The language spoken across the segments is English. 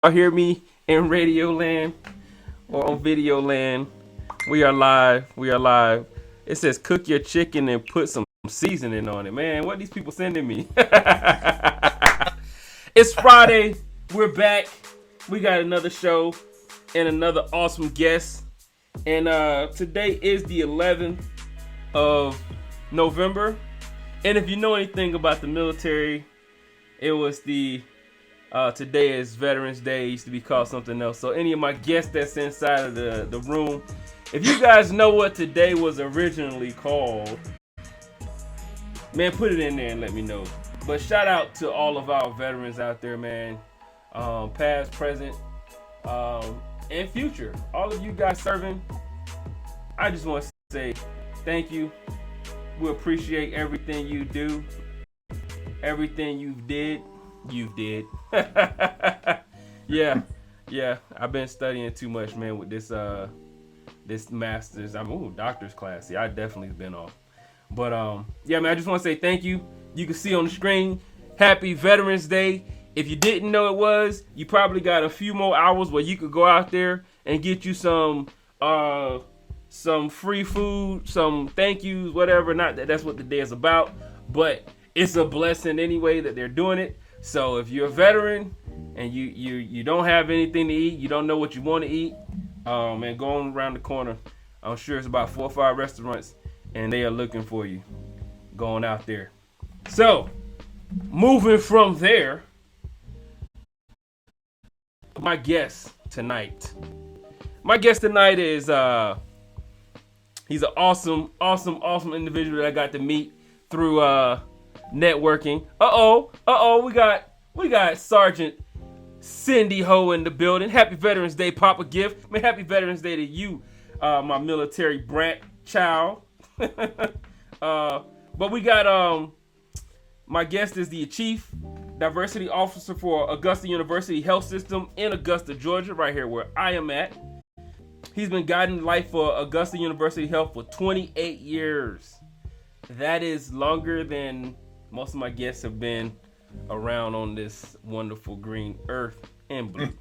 y'all hear me in radio land or on video land? We are live. We are live. It says cook your chicken and put some seasoning on it. Man, what are these people sending me? It's Friday. We're back. We got another show and another awesome guest. And today is the 11th of November. And if you know anything about the military, it was today is Veterans Day. It used to be called something else. So any of my guests that's inside of the room, if you guys know what today was originally called, man, put it in there and let me know. But shout out to all of our veterans out there, man. Past, present, and future. All of you guys serving, I just want to say thank you. We appreciate everything you do, everything you did. yeah, I've been studying too much, man, with this master's. Doctor's class. Yeah, I definitely been off. But yeah, man, I just want to say thank you. You can see on the screen, Happy Veterans Day. If you didn't know it was, you probably got a few more hours where you could go out there and get you some free food, some thank yous, whatever. Not that that's what the day is about, but it's a blessing anyway that they're doing it. So if you're a veteran and you don't have anything to eat, you don't know what you want to eat, man, going around the corner, I'm sure it's about 4 or 5 restaurants, and they are looking for you. Going out there. So, moving from there, my guest tonight. My guest tonight is he's an awesome individual that I got to meet through networking. We got Sergeant Cindy Ho in the building. Happy Veterans Day, Papa Gift. Man, happy Veterans Day to you, my military brat child. But we got my guest is the Chief Diversity Officer for Augusta University Health System in Augusta, Georgia, right here where I am at. He's been guiding life for Augusta University Health for 28 years. That is longer than most of my guests have been around on this wonderful green earth and blue.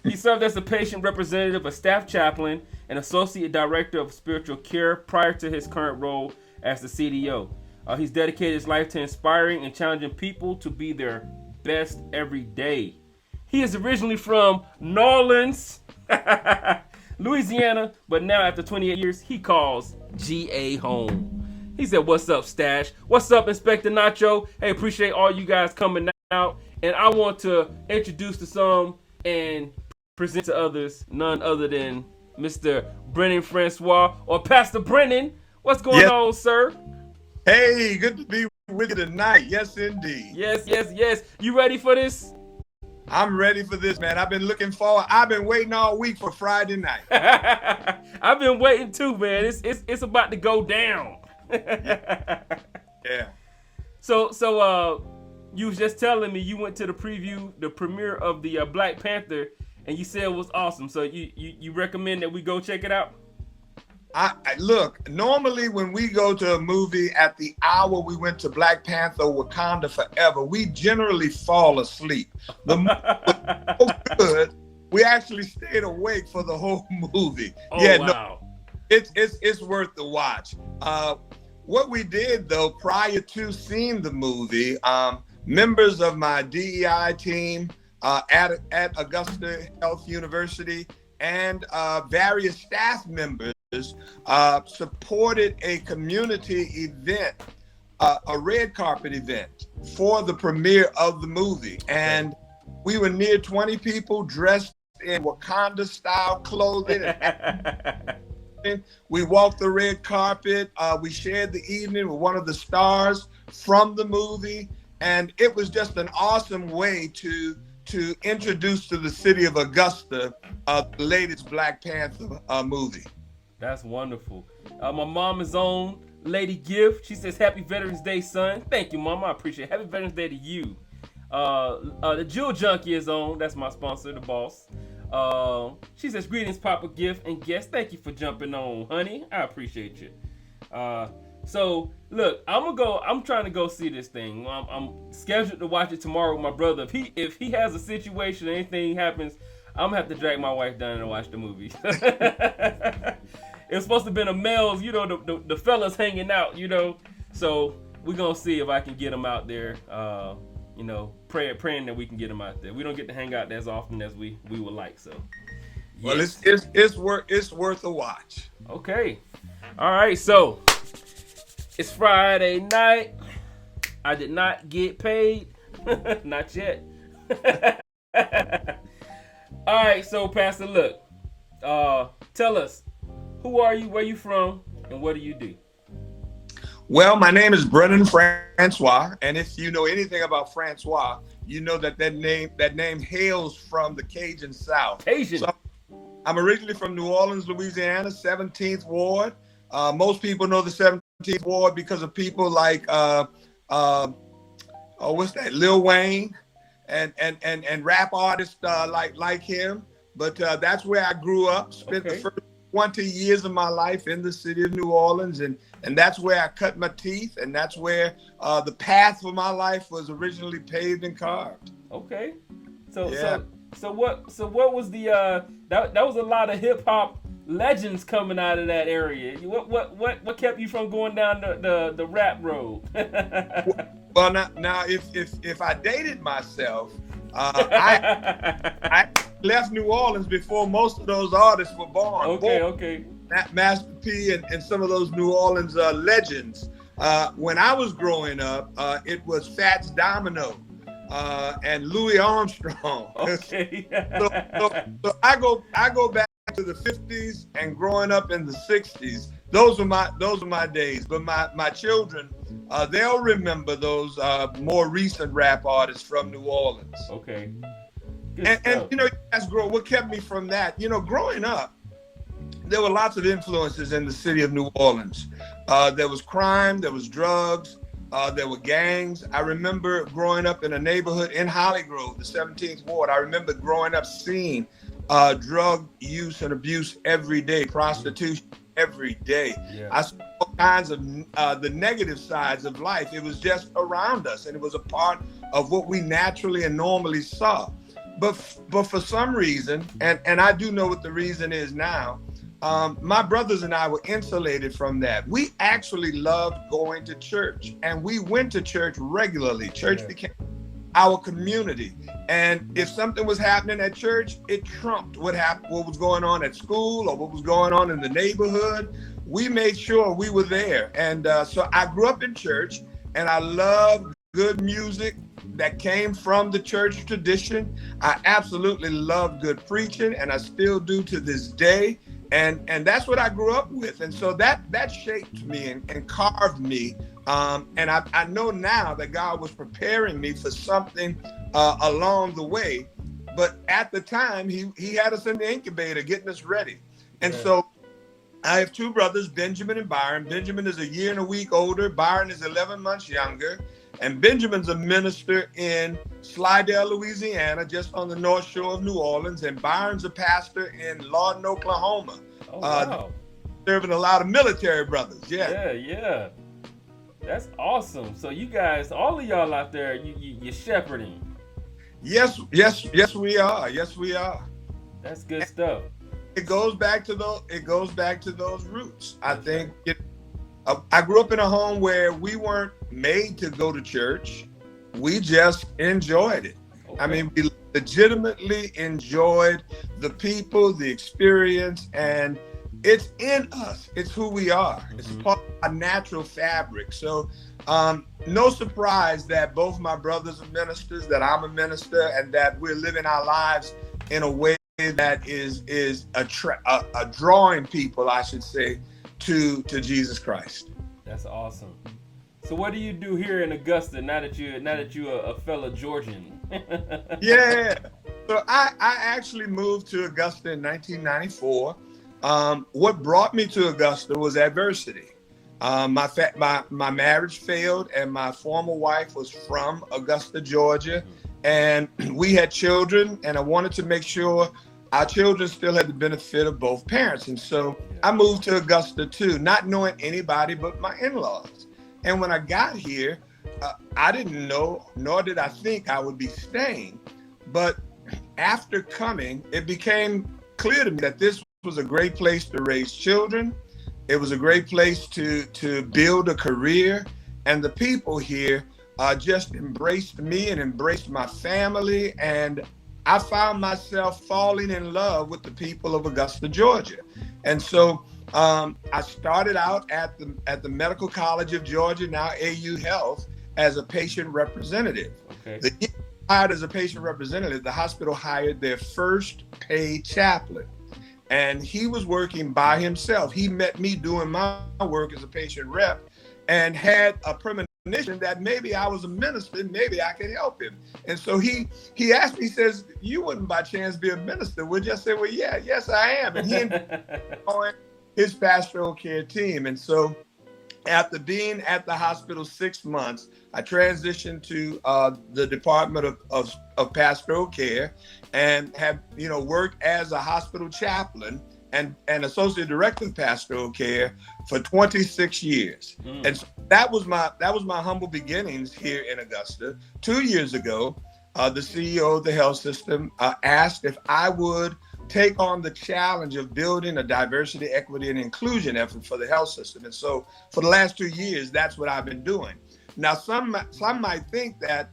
He served as a patient representative, a staff chaplain, and associate director of spiritual care prior to his current role as the CDO. He's dedicated his life to inspiring and challenging people to be their best every day. He is originally from New Orleans, Louisiana, but now after 28 years, he calls GA home. He said, "What's up, Stash? What's up, Inspector Nacho? Hey, appreciate all you guys coming out. And I want to introduce to some and present to others none other than Mr. Brennan Francois, or Pastor Brennan. What's going on, sir?" Hey, good to be with you tonight. Yes, indeed. Yes. You ready for this? I'm ready for this, man. I've been looking forward. I've been waiting all week for Friday night. I've been waiting too, man. It's about to go down. Yeah. So you was just telling me you went to the premiere of the Black Panther, and you said it was awesome. So you recommend that we go check it out? I look, normally when we go to a movie at the hour we went to Black Panther Wakanda Forever, we generally fall asleep. The movie was so good, we actually stayed awake for the whole movie. Oh, yeah, wow. No, it's worth the watch. What we did though, prior to seeing the movie, members of my DEI team at Augusta Health University and various staff members supported a community event, a red carpet event for the premiere of the movie. And we were near 20 people dressed in Wakanda style clothing. We walked the red carpet. We shared the evening with one of the stars from the movie. And it was just an awesome way to introduce to the city of Augusta the latest Black Panther movie. That's wonderful. My mom is on, Lady Gift. She says, "Happy Veterans Day, son." Thank you, Mom. I appreciate it. Happy Veterans Day to you. The Jewel Junkie is on. That's my sponsor, the boss. She says, "Greetings, Papa Gift and guests. Thank you for jumping on, honey. I appreciate you." So look, I'm trying to go see this thing. I'm scheduled to watch it tomorrow with my brother. If he has a situation, anything happens, I'm gonna have to drag my wife down and watch the movie. It's supposed to have been a male's, the fellas hanging out, So we're gonna see if I can get them out there. Praying that we can get them out there. We don't get to hang out as often as we would like. So, yes. Well, it's worth a watch. Okay, all right. So it's Friday night. I did not get paid, not yet. All right. So, Pastor, look. Tell us, who are you? Where you from? And what do you do? Well, my name is Brennan Francois, and if you know anything about Francois, you know that name hails from the Cajun South. Cajun. So I'm originally from New Orleans, Louisiana, 17th Ward. Most people know the 17th Ward because of people like Lil Wayne and rap artists like him. But that's where I grew up. Spent the first 20 years of my life in the city of New Orleans, and that's where I cut my teeth, and that's where the path for my life was originally paved and carved. Okay, so what was the that was a lot of hip hop legends coming out of that area. What kept you from going down the rap road? Well, now if I dated myself, I left New Orleans before most of those artists were born. Okay. Master P and some of those New Orleans legends. When I was growing up, it was Fats Domino and Louis Armstrong. Okay. so I go back to the 50s and growing up in the 60s. Those are my days. But my children, they'll remember those more recent rap artists from New Orleans. Okay. And you guys what kept me from that? Growing up, there were lots of influences in the city of New Orleans. There was crime, there was drugs, there were gangs. I remember growing up in a neighborhood in Hollygrove, the 17th Ward. I remember growing up seeing drug use and abuse every day, prostitution every day. Yeah. I saw all kinds of the negative sides of life. It was just around us, and it was a part of what we naturally and normally saw. But for some reason, and I do know what the reason is now, my brothers and I were insulated from that. We actually loved going to church, and we went to church regularly. Church became our community. And if something was happening at church, it trumped what was going on at school or what was going on in the neighborhood. We made sure we were there. And so I grew up in church, and I loved good music that came from the church tradition. I absolutely love good preaching, and I still do to this day. And that's what I grew up with. And so that shaped me and carved me. And I know now that God was preparing me for something along the way. But at the time, he had us in the incubator getting us ready. And so I have two brothers, Benjamin and Byron. Benjamin is a year and a week older. Byron is 11 months younger. And Benjamin's a minister in Slidell, Louisiana, just on the North Shore of New Orleans. And Byron's a pastor in Lawton, Oklahoma. Oh, wow. Serving a lot of military brothers. Yeah. That's awesome. So you guys, all of y'all out there, you're shepherding. Yes, we are. Yes, we are. That's good stuff. It goes back to those roots. I think I grew up in a home where we weren't made to go to church. We just enjoyed it. Okay. I mean, we legitimately enjoyed the people, the experience, and it's in us. It's who we are. Mm-hmm. It's part of our natural fabric. So no surprise that both my brothers are ministers, that I'm a minister, and that we're living our lives in a way that is a drawing people, I should say, to Jesus Christ. That's awesome. So what do you do here in Augusta now that you're a fellow Georgian? Yeah. So I actually moved to Augusta in 1994. What brought me to Augusta was adversity. My marriage failed, and my former wife was from Augusta, Georgia, and we had children, and I wanted to make sure our children still had the benefit of both parents. And so Yeah. I moved to Augusta too, not knowing anybody but my in-laws. And when I got here, I didn't know, nor did I think I would be staying. But after coming, it became clear to me that this was a great place to raise children. It was a great place to build a career. And the people here just embraced me and embraced my family. And I found myself falling in love with the people of Augusta, Georgia. And so I started out at the Medical College of Georgia, now AU Health, as a patient representative. Okay. The year I hired as a patient representative, the hospital hired their first paid chaplain. And he was working by himself. He met me doing my work as a patient rep and had a premonition that maybe I was a minister, maybe I could help him. And so he asked me, he says, "You wouldn't by chance be a minister, would you?" I said, "Well, yeah, yes, I am." And he joined his pastoral care team. And so after being at the hospital 6 months, I transitioned to the Department of Pastoral Care and have worked as a hospital chaplain and associate director of pastoral care for 26 years. And so that was my humble beginnings here in Augusta. 2 years ago, the CEO of the health system asked if I would take on the challenge of building a diversity, equity, and inclusion effort for the health system. And so for the last 2 years, that's what I've been doing. Now, some might think that,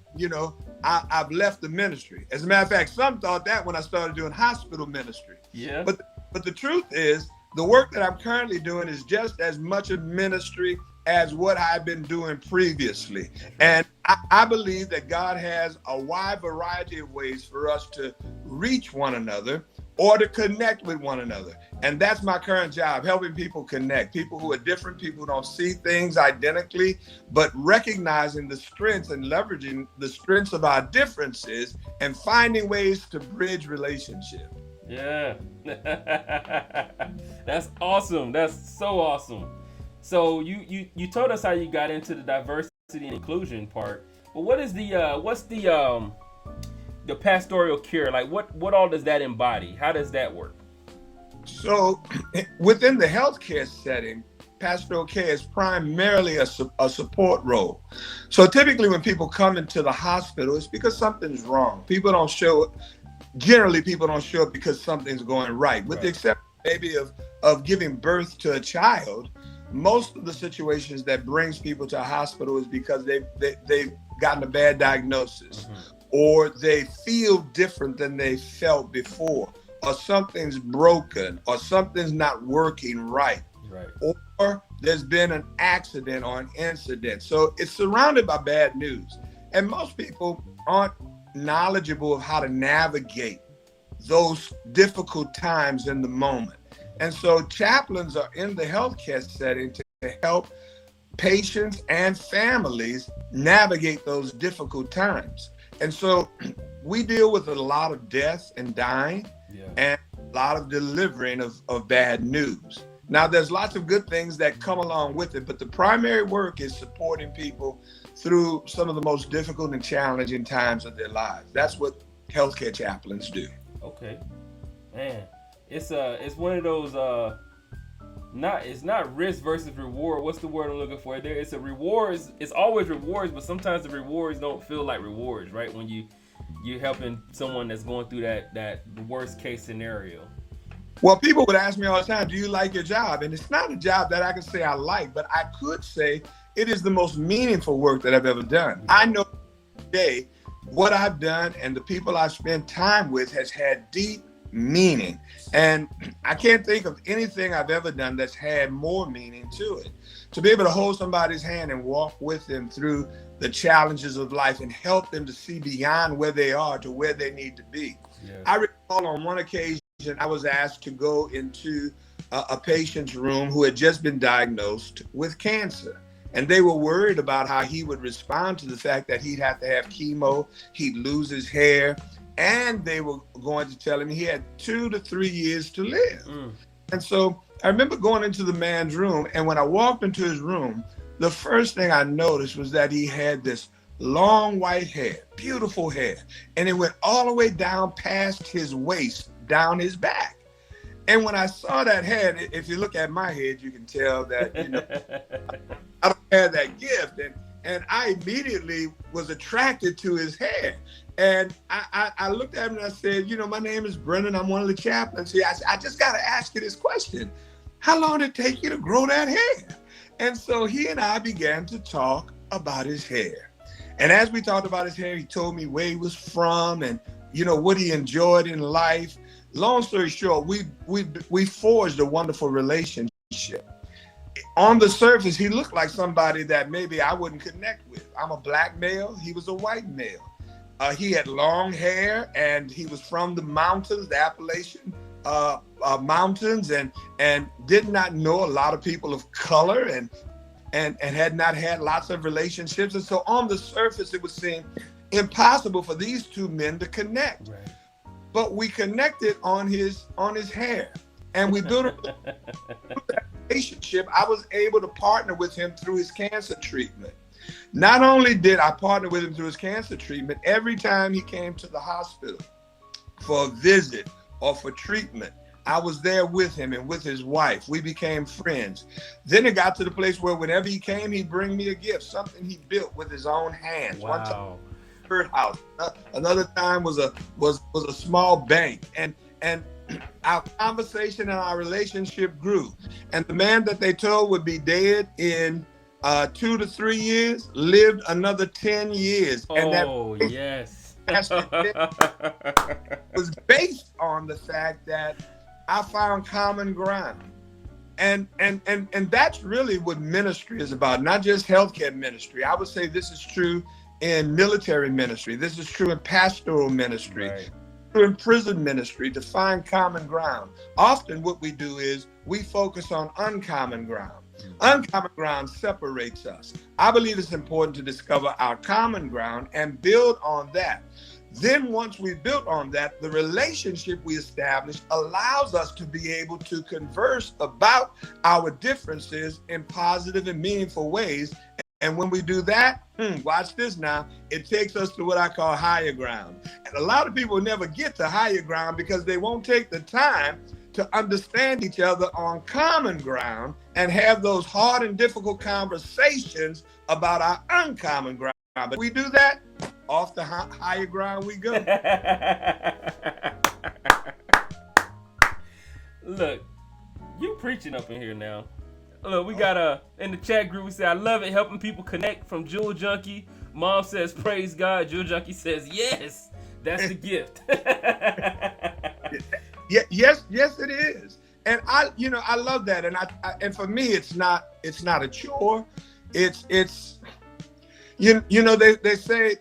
I've left the ministry. As a matter of fact, some thought that when I started doing hospital ministry. Yeah. But the truth is, the work that I'm currently doing is just as much a ministry as what I've been doing previously. And I believe that God has a wide variety of ways for us to reach one another or to connect with one another. And that's my current job, helping people connect, people who are different, people who don't see things identically, but recognizing the strengths and leveraging the strengths of our differences and finding ways to bridge relationship. Yeah. That's awesome. That's so awesome. So you told us how you got into the diversity and inclusion part. But what's the pastoral care? Like what all does that embody? How does that work? So within the healthcare setting, pastoral care is primarily a support role. So typically when people come into the hospital, it's because something's wrong. Generally people don't show up because something's going right. With the exception maybe of giving birth to a child, most of the situations that brings people to a hospital is because they've gotten a bad diagnosis, or they feel different than they felt before, or something's broken, or something's not working right. Or there's been an accident or an incident. So it's surrounded by bad news. And most people aren't knowledgeable of how to navigate those difficult times in the moment. And so chaplains are in the healthcare setting to help patients and families navigate those difficult times. And so we deal with a lot of death and dying, and a lot of delivering of bad news. Now, there's lots of good things that come along with it, but the primary work is supporting people through some of the most difficult and challenging times of their lives. That's what healthcare chaplains do. Okay, man, it's one of those it's not risk versus reward. What's the word I'm looking for? It's a rewards. It's always rewards, but sometimes the rewards don't feel like rewards, right? When you're helping someone that's going through that worst case scenario. Well, people would ask me all the time, "Do you like your job?" And it's not a job that I can say I like, but I could say it is the most meaningful work that I've ever done. I know today what I've done and the people I've spent time with has had deep meaning. And I can't think of anything I've ever done that's had more meaning to it. To be able to hold somebody's hand and walk with them through the challenges of life and help them to see beyond where they are to where they need to be. Yeah. I recall on one occasion, I was asked to go into a patient's room who had just been diagnosed with cancer. And they were worried about how he would respond to the fact that he'd have to have chemo, he'd lose his hair, and they were going to tell him he had 2 to 3 years to live. And so I remember going into the man's room, and when I walked into his room, the first thing I noticed was that he had this long white hair, beautiful hair, and it went all the way down past his waist, down his back. And when I saw that head, if you look at my head, you can tell that, I don't have that gift. And I immediately was attracted to his hair. And I looked at him and I said, my name is Brennan. I'm one of the chaplains here. I said, I just got to ask you this question. How long did it take you to grow that hair? And so he and I began to talk about his hair. And as we talked about his hair, he told me where he was from and, what he enjoyed in life. Long story short, we forged a wonderful relationship. On the surface, he looked like somebody that maybe I wouldn't connect with. I'm a black male. He was a white male. He had long hair, and he was from the mountains, the Appalachian mountains, and did not know a lot of people of color, and had not had lots of relationships. And so on the surface, it would seem impossible for these two men to connect. Right. But we connected on his hair, and we built a relationship. I was able to partner with him through his cancer treatment. Not only did I partner with him through his cancer treatment, every time he came to the hospital for a visit or for treatment, I was there with him and with his wife. We became friends. Then it got to the place where whenever he came, he'd bring me a gift, something he built with his own hands. Wow. One time, house. Another time was a small bank, and our conversation and our relationship grew. And the man that they told would be dead in 2 to 3 years lived another 10 years. Oh, and that yes. was based on the fact that I found common ground. And that's really what ministry is about, not just healthcare ministry. I would say this is true in military ministry. This is true in pastoral ministry, right. True in prison ministry, to find common ground. Often what we do is we focus on uncommon ground. Uncommon ground separates us. I believe it's important to discover our common ground and build on that. Then once we built on that, the relationship we established allows us to be able to converse about our differences in positive and meaningful ways. And when we do that, watch this now, it takes us to what I call higher ground. And a lot of people never get to higher ground because they won't take the time to understand each other on common ground and have those hard and difficult conversations about our uncommon ground. But we do that, off the higher ground we go. Look, you preaching up in here now. Look, we got in the chat group, we say, I love it, helping people connect, from Jewel Junkie. Mom says, praise God. Jewel Junkie says, yes, that's the gift. Yes, it is. And I love that. And and for me, it's not a chore. It's they say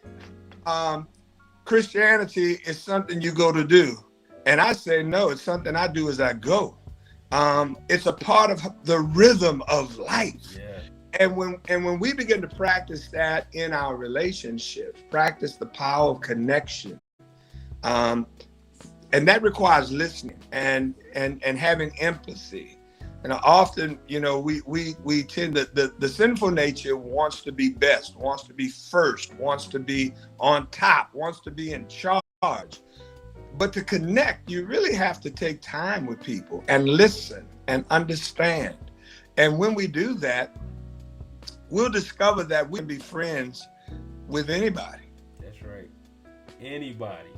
Christianity is something you go to do. And I say, no, it's something I do as I go. It's a part of the rhythm of life. Yeah. And when we begin to practice that in our relationships, practice the power of connection, and that requires listening and having empathy. And often, we tend to, the sinful nature wants to be best, wants to be first, wants to be on top, wants to be in charge. But to connect, you really have to take time with people and listen and understand. And when we do that, we'll discover that we can be friends with anybody. That's right. Anybody.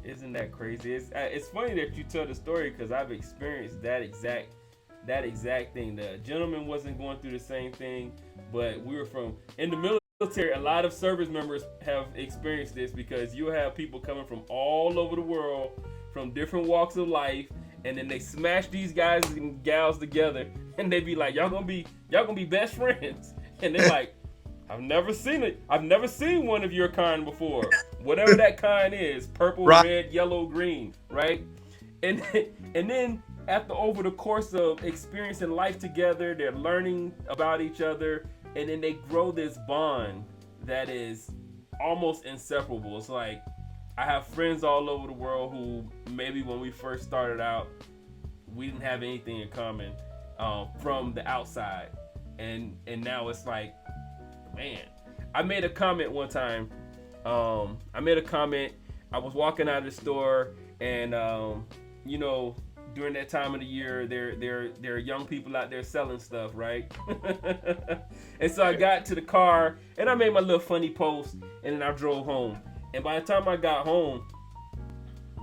Isn't that crazy? It's funny that you tell the story, because I've experienced that exact thing. The gentleman wasn't going through the same thing, but we were in the military. A lot of service members have experienced this, because you have people coming from all over the world, from different walks of life, and then they smash these guys and gals together, and they be like, y'all gonna be best friends, and they're like, I've never seen it. I've never seen one of your kind before. Whatever that kind is, purple, right, red, yellow, green, right? And then over the course of experiencing life together, they're learning about each other, and then they grow this bond that is almost inseparable. It's like, I have friends all over the world who maybe when we first started out, we didn't have anything in common from the outside. And now it's like, man, I made a comment one time. I was walking out of the store, and you know, during that time of the year, there are young people out there selling stuff, right? And so I got to the car, and I made my little funny post, and then I drove home. And by the time I got home,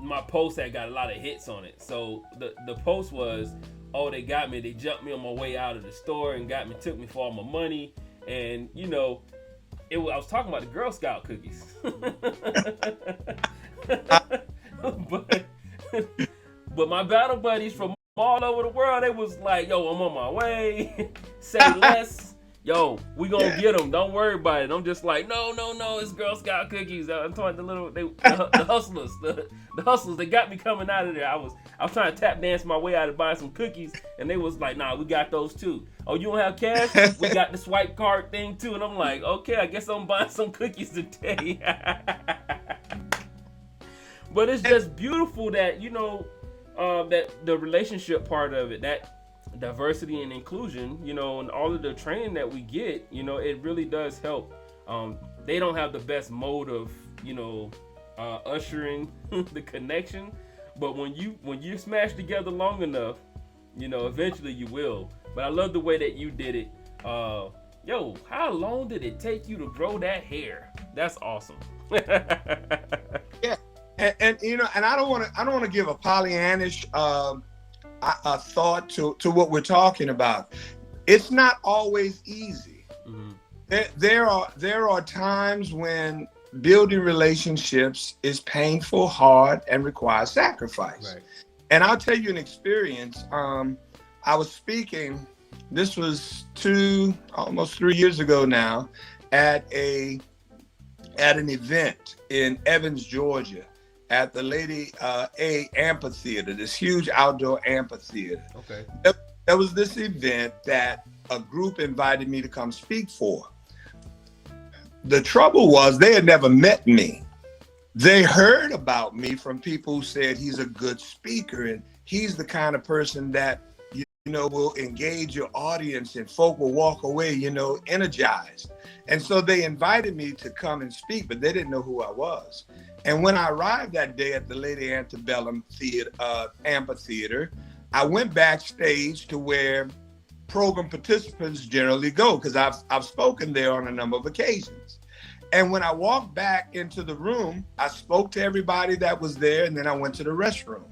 my post had got a lot of hits on it. So the post was, "Oh, they got me. They jumped me on my way out of the store and got me, took me for all my money." And you know, I was talking about the Girl Scout cookies. but my battle buddies from all over the world, they was like, "Yo, I'm on my way. Say less. Yo, we gonna get them. Don't worry about it." I'm just like, no, it's Girl Scout cookies. I'm talking the hustlers, the hustlers. They got me coming out of there. I was trying to tap dance my way out of buying some cookies, and they was like, "Nah, we got those too." "Oh, you don't have cash? We got the swipe card thing too." And I'm like, "Okay, I guess I'm buying some cookies today." But it's just beautiful that, you know, that the relationship part of it, that diversity and inclusion, you know, and all of the training that we get, you know, it really does help. They don't have the best mode of, you know, ushering the connection, but when you smash together long enough, you know, eventually you will. But I love the way that you did it. Yo, how long did it take you to grow that hair? That's awesome. Yeah, and you know, and I don't want to give a Pollyannish a thought to what we're talking about. It's not always easy. Mm-hmm. There are times when building relationships is painful, hard, and requires sacrifice. Right. And I'll tell you an experience. I was speaking. This was almost 3 years ago now, at an event in Evans, Georgia, at the Lady A Amphitheater, this huge outdoor amphitheater. Okay. There was this event that a group invited me to come speak for. The trouble was they had never met me. They heard about me from people who said he's a good speaker and he's the kind of person that, you know, will engage your audience and folk will walk away, you know, energized. And so they invited me to come and speak, but they didn't know who I was. And when I arrived that day at the Lady Antebellum Amphitheater, I went backstage to where program participants generally go, because I've spoken there on a number of occasions. And when I walked back into the room, I spoke to everybody that was there, and then I went to the restroom.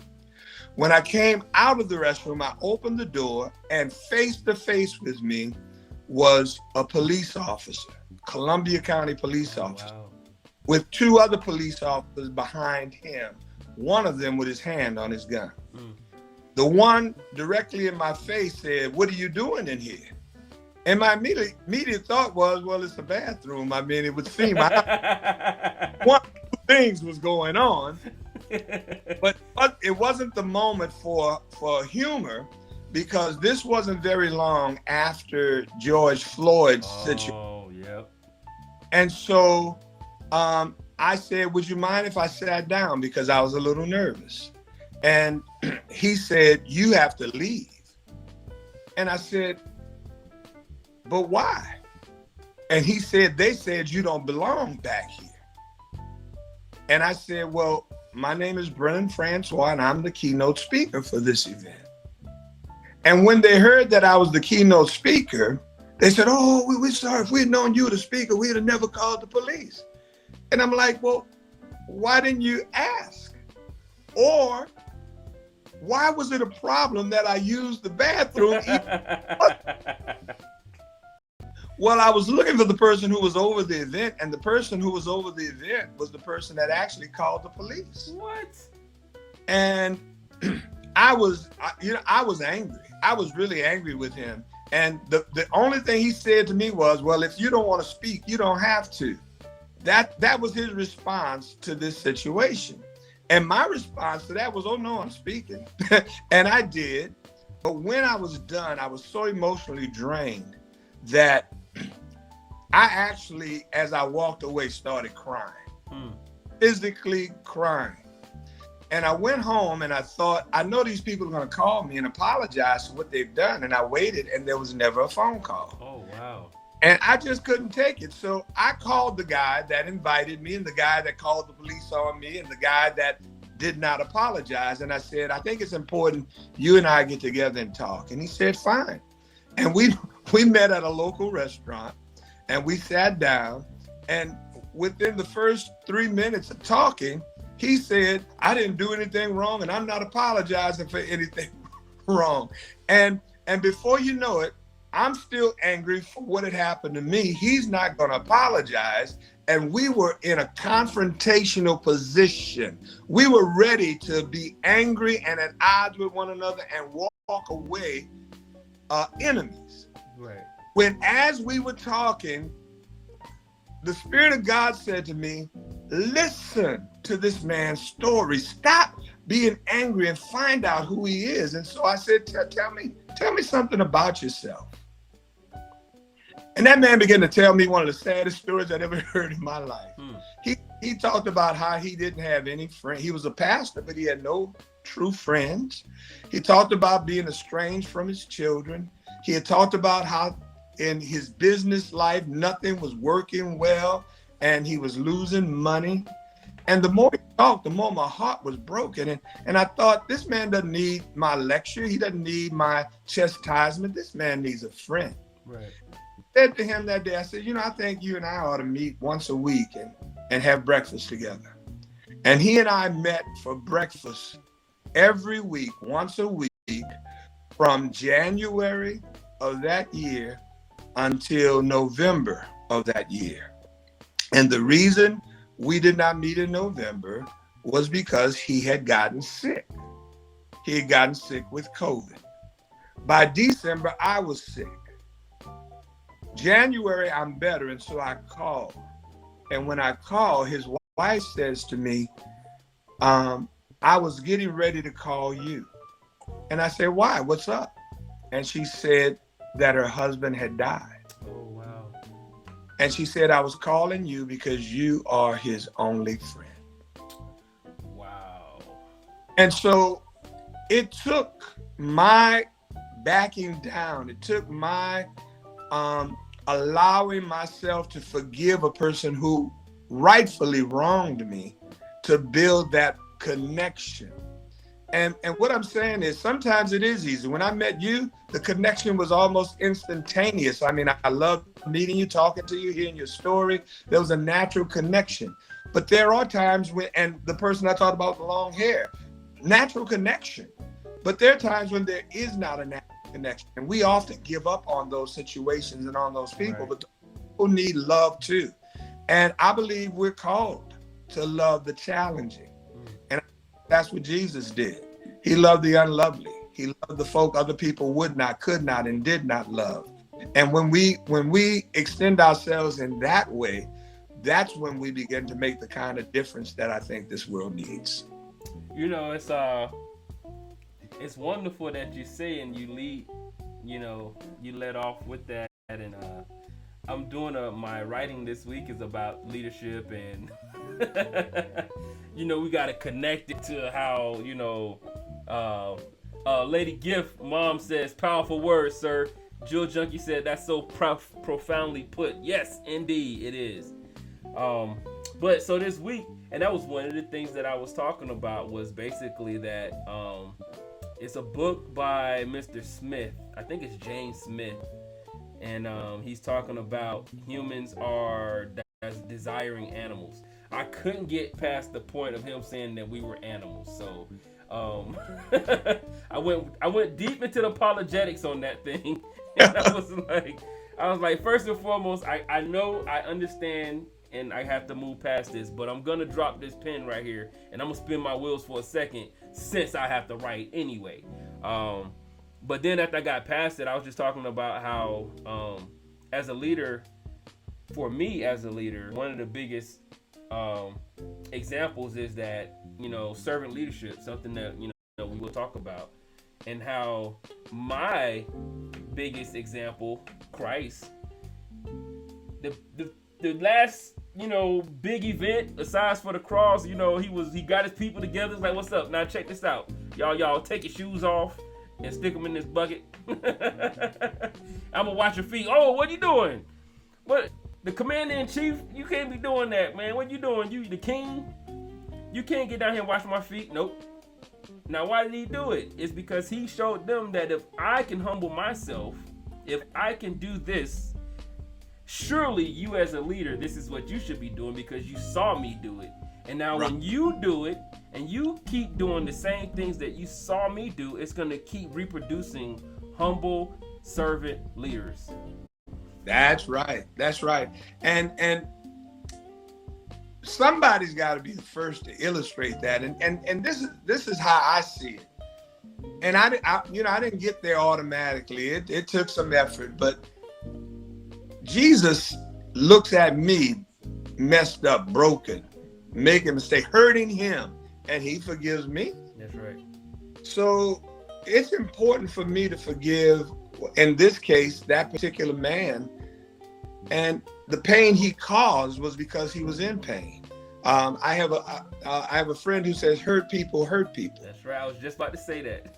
When I came out of the restroom, I opened the door, and face to face with me was a police officer, Columbia County police officer. Wow. With two other police officers behind him, one of them with his hand on his gun. Mm. The one directly in my face said, "What are you doing in here?" And my immediate thought was, well, it's a bathroom. I mean, it would seem one of two things was going on. But it wasn't the moment for humor, because this wasn't very long after George Floyd's situation. Oh, yeah. And so I said, "Would you mind if I sat down?" Because I was a little nervous. And he said, "You have to leave." And I said, "But why?" And he said, "They said you don't belong back here." And I said, "Well, my name is Brennan Francois, and I'm the keynote speaker for this event." And when they heard that I was the keynote speaker, they said, "Oh, we're sorry. If we'd known you were the speaker, we'd have never called the police." And I'm like, "Well, why didn't you ask? Or why was it a problem that I used the bathroom?" Well, I was looking for the person who was over the event, and the person who was over the event was the person that actually called the police. What? And I was angry. I was really angry with him. And the only thing he said to me was, "Well, if you don't want to speak, you don't have to." That was his response to this situation. And my response to that was, "Oh no, I'm speaking." And I did. But when I was done, I was so emotionally drained that I actually, as I walked away, started crying, physically crying. And I went home and I thought, I know these people are going to call me and apologize for what they've done. And I waited, and there was never a phone call. Oh, wow. And I just couldn't take it. So I called the guy that invited me and the guy that called the police on me and the guy that did not apologize. And I said, I think it's important you and I get together and talk. And he said, fine. And we met at a local restaurant and we sat down. And within the first 3 minutes of talking, he said, I didn't do anything wrong and I'm not apologizing for anything wrong. And before you know it, I'm still angry for what had happened to me. He's not going to apologize. And we were in a confrontational position. We were ready to be angry and at odds with one another and walk away enemies. Right. When as we were talking, the Spirit of God said to me, listen to this man's story. Stop being angry and find out who he is. And so I said, tell me something about yourself. And that man began to tell me one of the saddest stories I'd ever heard in my life. He talked about how he didn't have any friends. He was a pastor, but he had no true friends. He talked about being estranged from his children. He had talked about how in his business life, nothing was working well and he was losing money. And the more he talked, the more my heart was broken. And I thought, this man doesn't need my lecture. He doesn't need my chastisement. This man needs a friend. Right. Said to him that day, I said, I think you and I ought to meet once a week and have breakfast together. And he and I met for breakfast every week, once a week, from January of that year until November of that year. And the reason we did not meet in November was because he had gotten sick. He had gotten sick with COVID. By December, I was sick. January, I'm better, and so I called. And when I called, his wife says to me, I was getting ready to call you. And I said, why? What's up? And she said that her husband had died. Oh, wow. And she said, I was calling you because you are his only friend. Wow. And so it took my backing down. It took my allowing myself to forgive a person who rightfully wronged me to build that connection. And what I'm saying is sometimes it is easy. When I met you, the connection was almost instantaneous. I mean, I loved meeting you, talking to you, hearing your story. There was a natural connection. But there are times when, and the person I talked about with the long hair, natural connection. But there are times when there is not a natural connection. And we often give up on those situations and on those people, right. But people need love too. And I believe we're called to love the challenging. And that's what Jesus did. He loved the unlovely. He loved the folk other people would not, could not, and did not love. And when we extend ourselves in that way, that's when we begin to make the kind of difference that I think this world needs. It's wonderful that you say and you lead, you let off with that. And I'm doing my writing this week is about leadership and, we got to connect it to how, Lady Gift, mom says, powerful words, sir. Jewel Junkie said, that's so profoundly put. Yes, indeed, it is. But so this week, and that was one of the things that I was talking about was basically that it's a book by Mr. Smith. I think it's James Smith. And he's talking about humans are desiring animals. I couldn't get past the point of him saying that we were animals. So I went deep into the apologetics on that thing. And I was like, first and foremost, I know, I understand, and I have to move past this, but I'm going to drop this pen right here, and I'm going to spin my wheels for a second, since I have to write anyway. But then after I got past it, I was just talking about how, as a leader, for me as a leader, one of the biggest examples is that, servant leadership, something that, we will talk about, and how my biggest example, Christ, the last, big event aside for the cross, he got his people together. It's like, what's up? Now check this out. Y'all take your shoes off and stick them in this bucket. I'm gonna wash your feet. Oh, what you doing? But the commander-in-chief, you can't be doing that, man. What you doing? You the king? You can't get down here and wash my feet. Nope. Now, why did he do it? It's because he showed them that if I can humble myself, if I can do this, surely you as a leader, this is what you should be doing because you saw me do it. And now when you do it and you keep doing the same things that you saw me do, it's going to keep reproducing humble servant leaders. That's right. That's right. And somebody's got to be the first to illustrate that. And this is how I see it. And I didn't get there automatically. It took some effort, but Jesus looks at me messed up, broken, making a mistake, hurting him, and he forgives me. That's right. So it's important for me to forgive, in this case, that particular man. And the pain he caused was because he was in pain. I have a friend who says, hurt people hurt people. That's right. I was just about to say that.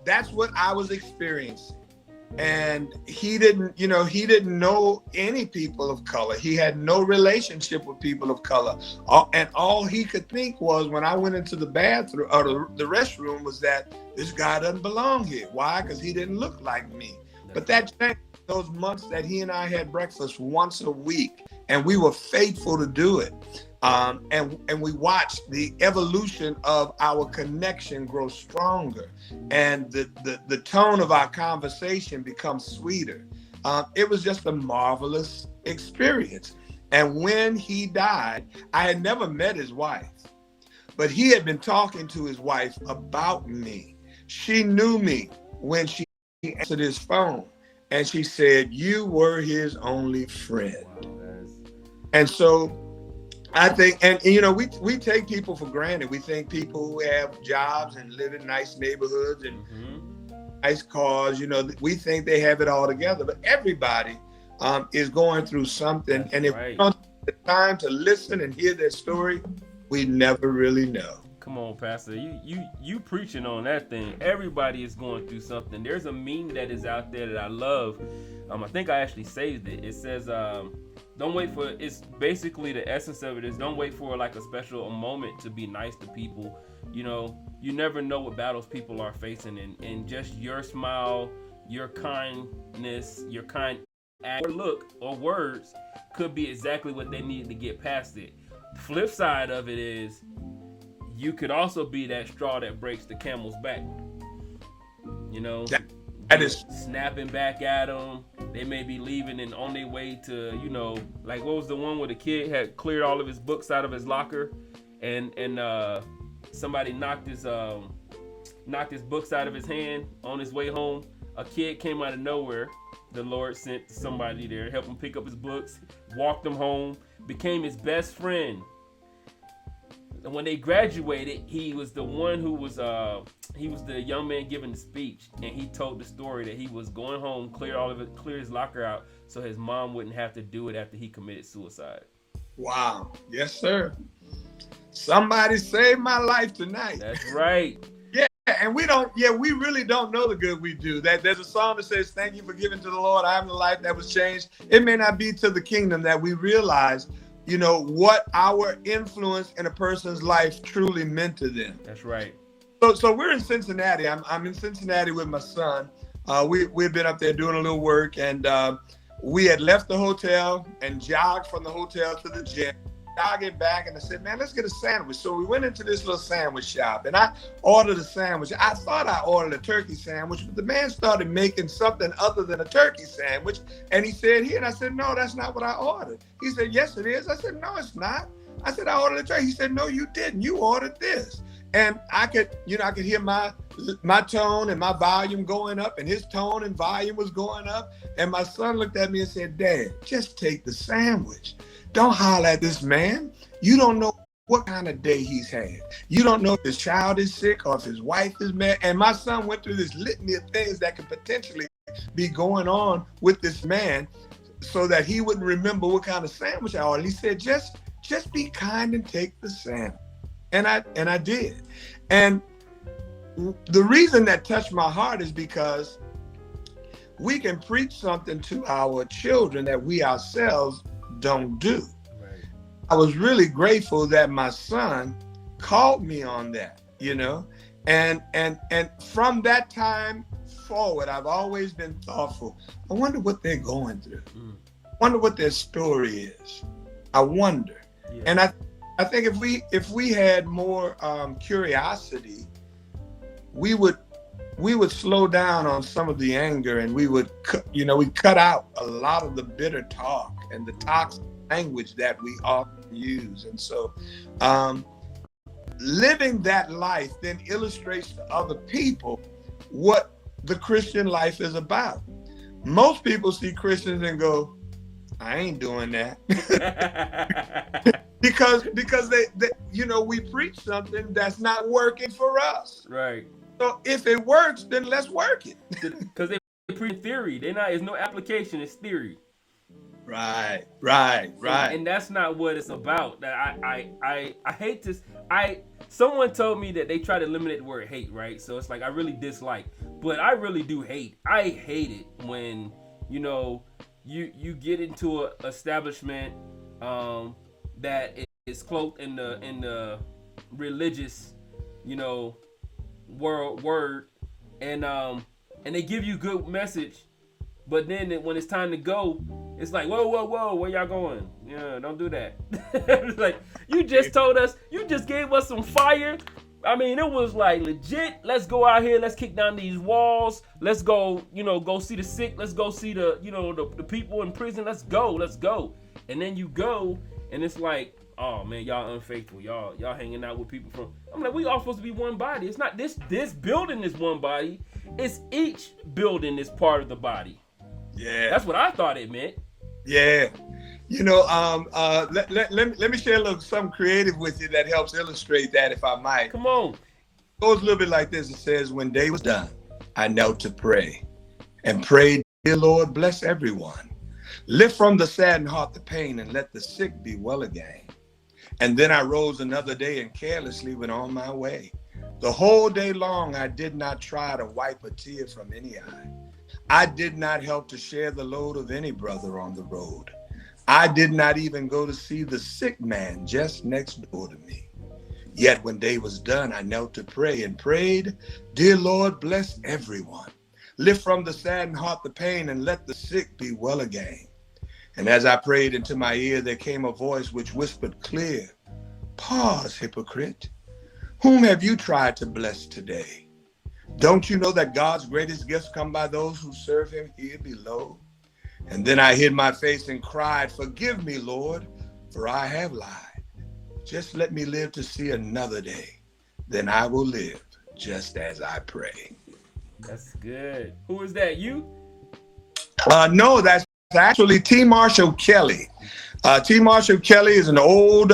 That's what I was experiencing. And he didn't know any people of color. He had no relationship with people of color. And all he could think was, when I went into the bathroom or the restroom, was that this guy doesn't belong here. Why? Because he didn't look like me. But that changed those months that he and I had breakfast once a week, and we were faithful to do it. And we watched the evolution of our connection grow stronger, and the tone of our conversation becomes sweeter. It was just a marvelous experience. And when he died, I had never met his wife, but he had been talking to his wife about me. She knew me when she answered his phone, and she said, "You were his only friend." Wow, and so I think, and we take people for granted. We think people who have jobs and live in nice neighborhoods and nice cars, we think they have it all together. But everybody is going through something. That's and if we don't take the time to listen and hear their story, we never really know. Come on, Pastor. You preaching on that thing. Everybody is going through something. There's a meme that is out there that I love. I think I actually saved it. It says, don't wait for, it's basically the essence of it is, don't wait for like a special moment to be nice to people. You never know what battles people are facing, and just your smile, your kindness, your kind act or look or words could be exactly what they need to get past it. Flip side of it is, you could also be that straw that breaks the camel's back. That is snapping back at them. They may be leaving and on their way to, like what was the one where the kid had cleared all of his books out of his locker, and somebody knocked his books out of his hand on his way home. A kid came out of nowhere. The Lord sent somebody there to help him pick up his books, walked him home, became his best friend. And when they graduated, he was the one who was the young man giving the speech, and he told the story that he was going home, clear his locker out, so his mom wouldn't have to do it after he committed suicide. Wow. Yes, sir. Somebody saved my life tonight. That's right. Yeah, and we really don't know the good we do. There's a song that says, "Thank you for giving to the Lord. I am the life that was changed." It may not be to the kingdom that we realize what our influence in a person's life truly meant to them. That's right. So we're in Cincinnati. I'm in Cincinnati with my son. We've been up there doing a little work, and we had left the hotel and jogged from the hotel to the gym. Jogging back, and I said, "Man, let's get a sandwich." So we went into this little sandwich shop, and I ordered a sandwich. I thought I ordered a turkey sandwich, but the man started making something other than a turkey sandwich, and he said, "Here," and I said, "No, that's not what I ordered." He said, "Yes, it is." I said, "No, it's not." I said, "I ordered a turkey." He said, "No, you didn't. You ordered this." And I could hear my tone and my volume going up, and his tone and volume was going up. And my son looked at me and said, "Dad, just take the sandwich. Don't holler at this man. You don't know what kind of day he's had. You don't know if his child is sick or if his wife is mad." And my son went through this litany of things that could potentially be going on with this man, so that he wouldn't remember what kind of sandwich I ordered. He said, just be kind and take the sandwich. And I did. And the reason that touched my heart is because we can preach something to our children that we ourselves don't do. Right. I was really grateful that my son called me on that, and from that time forward, I've always been thoughtful. I wonder what they're going through. I wonder what their story is. I wonder. Yeah. And I think if we had more curiosity, we would slow down on some of the anger, and we would cut out a lot of the bitter talk and the toxic language that we often use. And so living that life then illustrates to other people what the Christian life is about. Most people see Christians and go, I ain't doing that. because they we preach something that's not working for us. Right. So if it works, then let's work it. Because they preach theory. It's no application, it's theory. Right. And that's not what it's about. That I hate this. Someone told me that they try to eliminate the word hate, right? So it's like I really dislike, but I really do hate. I hate it when you get into an establishment that is cloaked in the religious word and they give you good message, but then when it's time to go, it's like whoa, where y'all going? Yeah, don't do that. It's like you just told us, you just gave us some fire. I mean, it was like legit. Let's go out here. Let's kick down these walls. Let's go, go see the sick. Let's go see the people in prison. Let's go. And then you go, and it's like, oh man, y'all unfaithful. Y'all hanging out with people from. I'm like, we all supposed to be one body. It's not this building is one body. It's each building is part of the body. Yeah, that's what I thought it meant. Yeah. Let me share a little something creative with you that helps illustrate that, if I might. Come on. It goes a little bit like this. It says, when day was done, I knelt to pray and prayed, dear Lord, bless everyone. Lift from the saddened heart the pain and let the sick be well again. And then I rose another day and carelessly went on my way. The whole day long, I did not try to wipe a tear from any eye. I did not help to share the load of any brother on the road. I did not even go to see the sick man just next door to me. Yet when day was done, I knelt to pray and prayed, dear Lord, bless everyone. Lift from the saddened heart the pain and let the sick be well again. And as I prayed, into my ear there came a voice which whispered clear, pause, hypocrite. Whom have you tried to bless today? Don't you know that God's greatest gifts come by those who serve him here below? And then I hid my face and cried, forgive me, Lord, for I have lied. Just let me live to see another day. Then I will live just as I pray. That's good. Who is that, you? No, that's actually T. Marshall Kelly. T. Marshall Kelly is an old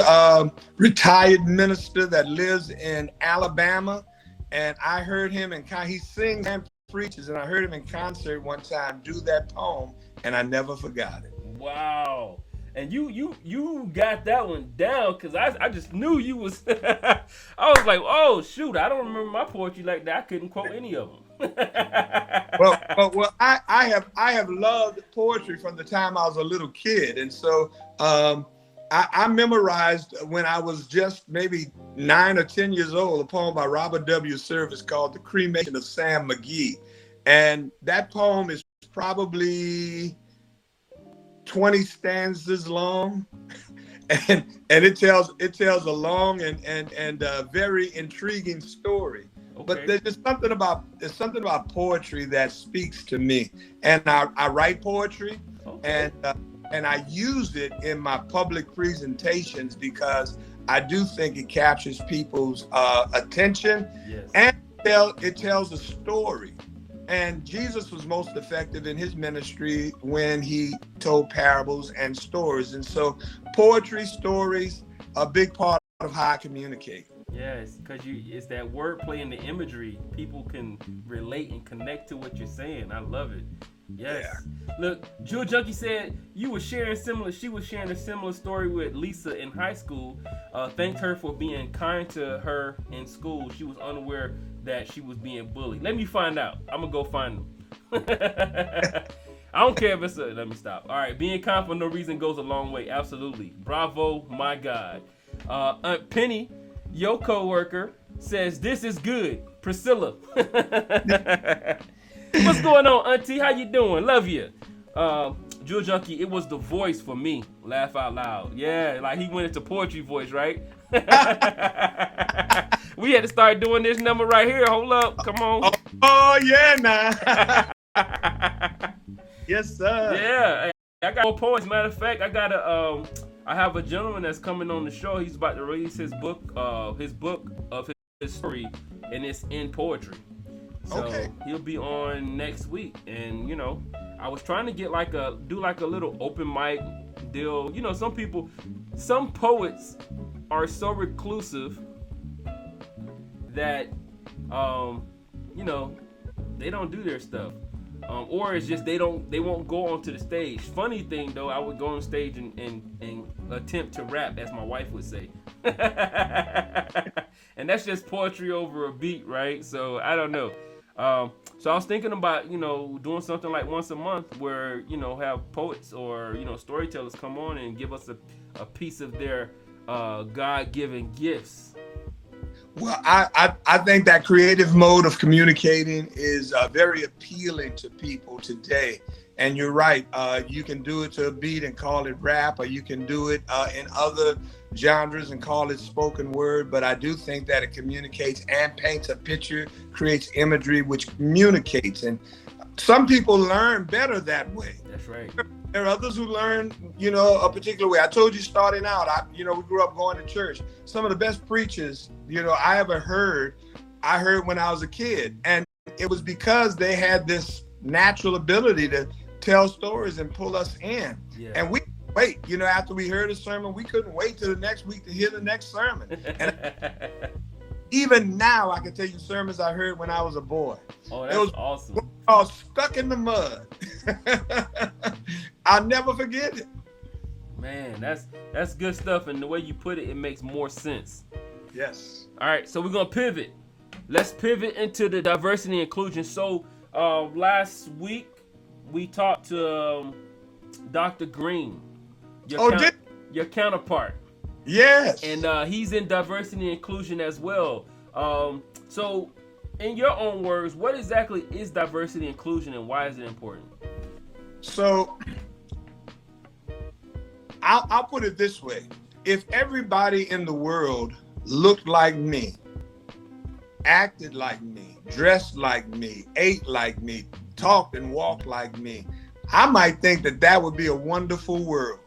retired minister that lives in Alabama. And I heard him he sings and preaches, and I heard him in concert one time do that poem, and I never forgot it. Wow. And you got that one down, because I just knew you was I was like, oh shoot, I don't remember my poetry like that. I couldn't quote any of them. well, I have loved poetry from the time I was a little kid, and so I memorized when I was just maybe 9 or 10 years old a poem by Robert W. Service called "The Cremation of Sam McGee," and that poem is probably 20 stanzas long, and it tells a long and very intriguing story. Okay. But there's something about poetry that speaks to me, and I write poetry, okay. And I use it in my public presentations because I do think it captures people's attention, yes. And it tells a story. And Jesus was most effective in his ministry when he told parables and stories. And so poetry, stories, a big part of how I communicate. Yes, because it's that wordplay and the imagery. People can relate and connect to what you're saying. I love it. Yes. Yeah. Look, Jewel Junkie said she was sharing a similar story with Lisa in high school. Thanked her for being kind to her in school. She was unaware that she was being bullied. Let me find out. I'm gonna go find them. I don't care if it's a. Let me stop. All right, being kind for no reason goes a long way. Absolutely. Bravo, my God. Aunt Penny, your coworker, says this is good. Priscilla. What's going on, Auntie? How you doing? Love you. Jewel Junkie, it was the voice for me. Laugh out loud. Yeah, like he went into poetry voice, right? We had to start doing this number right here. Hold up. Come on. Oh yeah, nah. Yes, sir. Yeah, I got more poets. Matter of fact, I have a gentleman that's coming on the show. He's about to release his book of his story, and it's in poetry. So he'll be on next week. And you know, I was trying to get do a little open mic deal. You know, some poets are so reclusive that you know, they don't do their stuff. Or it's just they won't go onto the stage. Funny thing though, I would go on stage and attempt to rap, as my wife would say. And that's just poetry over a beat, right? So I don't know. So I was thinking about, you know, doing something like once a month where, you know, have poets or, you know, storytellers come on and give us a piece of their God-given gifts. Well, I think that creative mode of communicating is very appealing to people today. And you're right. You can do it to a beat and call it rap, or you can do it in other genres and call it spoken word. But I do think that it communicates and paints a picture, creates imagery, which communicates. And some people learn better that way. That's right. There are others who learn, you know, a particular way. I told you starting out, we grew up going to church. Some of the best preachers, you know, I heard when I was a kid. And it was because they had this natural ability to tell stories and pull us in. Yeah. And we wait, you know, after we heard a sermon, we couldn't wait till the next week to hear the next sermon. And even now, I can tell you sermons I heard when I was a boy. Oh, that's awesome. I was stuck in the mud. I'll never forget it. Man, that's good stuff. And the way you put it, it makes more sense. Yes. All right, so we're going to pivot. Let's pivot into the diversity and inclusion. So last week, we talked to Dr. Green, your counterpart. Yes. And he's in diversity and inclusion as well. So in your own words, what exactly is diversity and inclusion, and why is it important? So I'll put it this way. If everybody in the world looked like me, acted like me, dressed like me, ate like me, talked and walked like me, I might think that would be a wonderful world,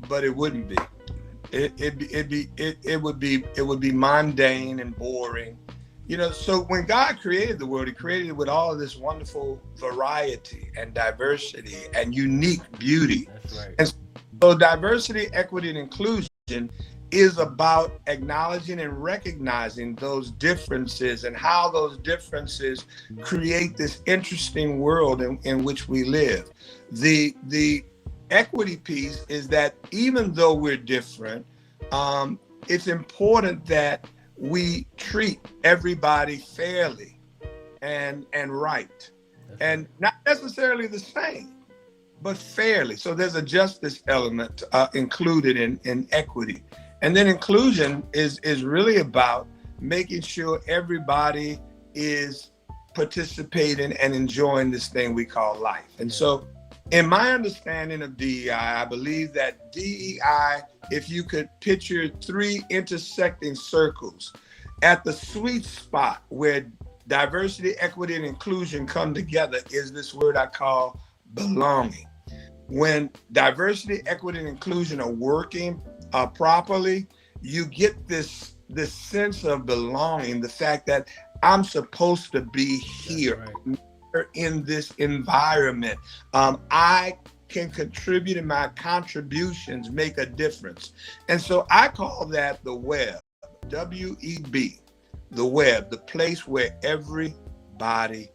but it wouldn't be. It would be mundane and boring. You know, so when God created the world, he created it with all of this wonderful variety and diversity and unique beauty. That's right. And so diversity, equity, and inclusion is about acknowledging and recognizing those differences and how those differences create this interesting world in which we live. The equity piece is that even though we're different, it's important that we treat everybody fairly and right, and not necessarily the same, but fairly. So there's a justice element included in equity. And then inclusion is really about making sure everybody is participating and enjoying this thing we call life. And so in my understanding of DEI, I believe that DEI, if you could picture three intersecting circles, at the sweet spot where diversity, equity, and inclusion come together is this word I call belonging. When diversity, equity, and inclusion are working properly, you get this sense of belonging, the fact that I'm supposed to be here. Right. In this environment. I can contribute, and my contributions make a difference. And so I call that the web, W-E-B, the web, the place where everybody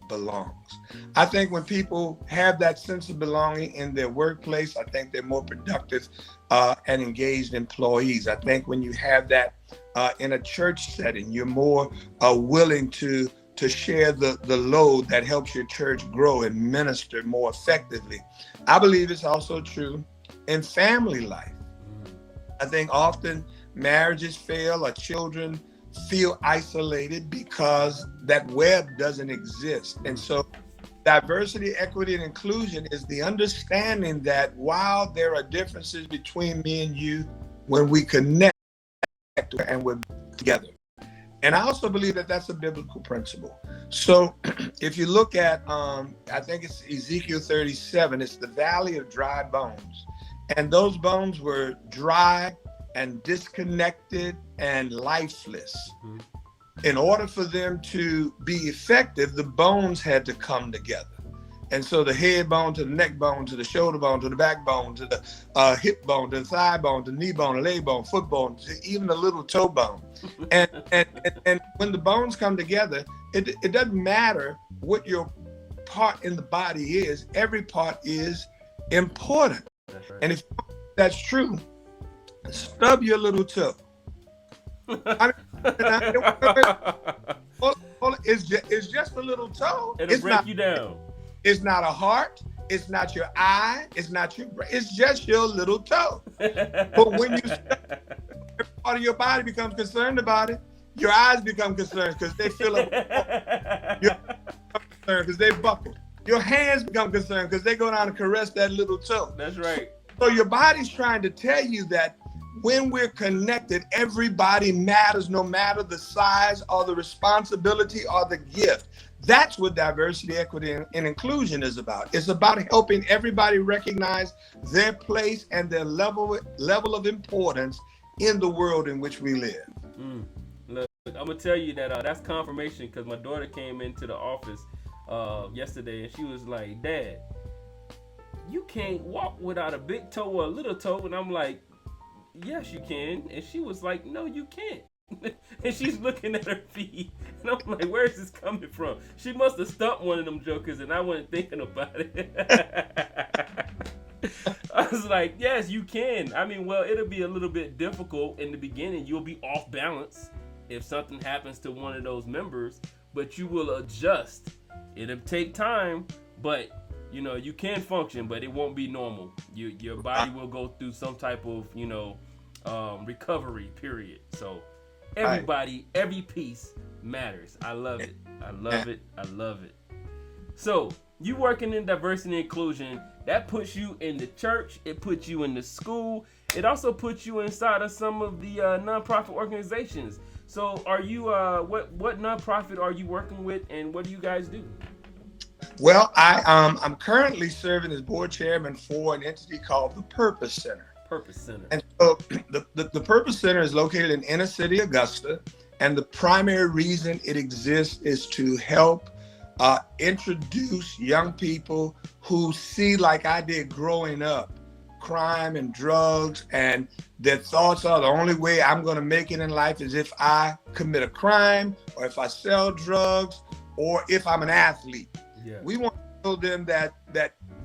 belongs. I think when people have that sense of belonging in their workplace, I think they're more productive and engaged employees. I think when you have that in a church setting, you're more willing to to share the load that helps your church grow and minister more effectively. I believe it's also true in family life. I think often marriages fail or children feel isolated because that web doesn't exist. And so diversity, equity, and inclusion is the understanding that while there are differences between me and you, when we connect and we're together. And I also believe that that's a biblical principle. So if you look at, I think it's Ezekiel 37, it's the valley of dry bones. And those bones were dry and disconnected and lifeless. Mm-hmm. In order for them to be effective, the bones had to come together. And so the head bone to the neck bone to the shoulder bone to the backbone to the hip bone to the thigh bone to the knee bone, the leg bone, foot bone, to even the little toe bone. And when the bones come together, it doesn't matter what your part in the body is. Every part is important. That's right. And if that's true, stub your little toe. It's just a little toe. It'll break you down. It's not a heart. It's not your eye. It's not your brain. It's just your little toe. But when you every part of your body becomes concerned about it, your eyes become concerned because they fill up. Your concerned because they buckle. Your hands become concerned because they go down and caress that little toe. That's right. So your body's trying to tell you that when we're connected, everybody matters, no matter the size or the responsibility or the gift. That's what diversity, equity, and inclusion is about. It's about helping everybody recognize their place and their level of importance in the world in which we live. Look, I'm gonna tell you that that's confirmation, because my daughter came into the office yesterday and she was like, "Dad, you can't walk without a big toe or a little toe," and I'm like, "Yes, you can." And she was like, "No, you can't." And she's looking at her feet, and I'm like, "Where is this coming from?" She must have stumped one of them jokers, and I wasn't thinking about it. I was like, "Yes, you can." I mean, well, it'll be a little bit difficult in the beginning. You'll be off balance if something happens to one of those members, but you will adjust. It'll take time, but you can function, but it won't be normal. Your body will go through some type of recovery period. So everybody, every piece matters. I love it. I love it. I love it. So you working in diversity and inclusion, that puts you in the church. It puts you in the school. It also puts you inside of some of the nonprofit organizations. So are you what nonprofit are you working with, and what do you guys do? Well, I'm currently serving as board chairman for an entity called the Purpose Center. Purpose Center. And so the Purpose Center is located in inner city Augusta, and the primary reason it exists is to help introduce young people who see, like I did growing up, crime and drugs, and their thoughts are the only way I'm going to make it in life is if I commit a crime, or if I sell drugs, or if I'm an athlete. Yeah. We want to show them that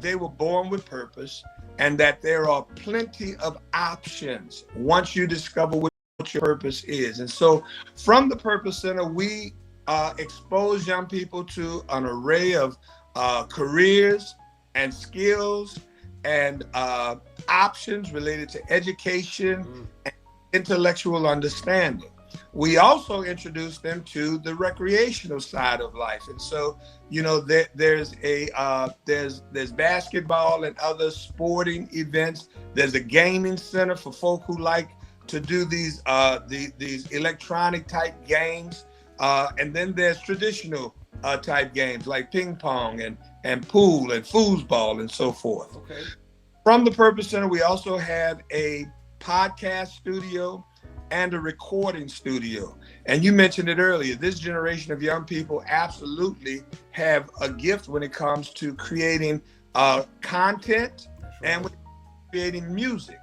they were born with purpose, and that there are plenty of options once you discover what your purpose is. And so from the Purpose Center, we expose young people to an array of careers and skills and options related to education and intellectual understanding. We also introduce them to the recreational side of life, and so there's basketball and other sporting events. There's a gaming center for folk who like to do these electronic type games, and then there's traditional type games like ping pong and pool and foosball and so forth. Okay. From the Purpose Center, we also have a podcast studio and a recording studio. And you mentioned it earlier, this generation of young people absolutely have a gift when it comes to creating content and creating music,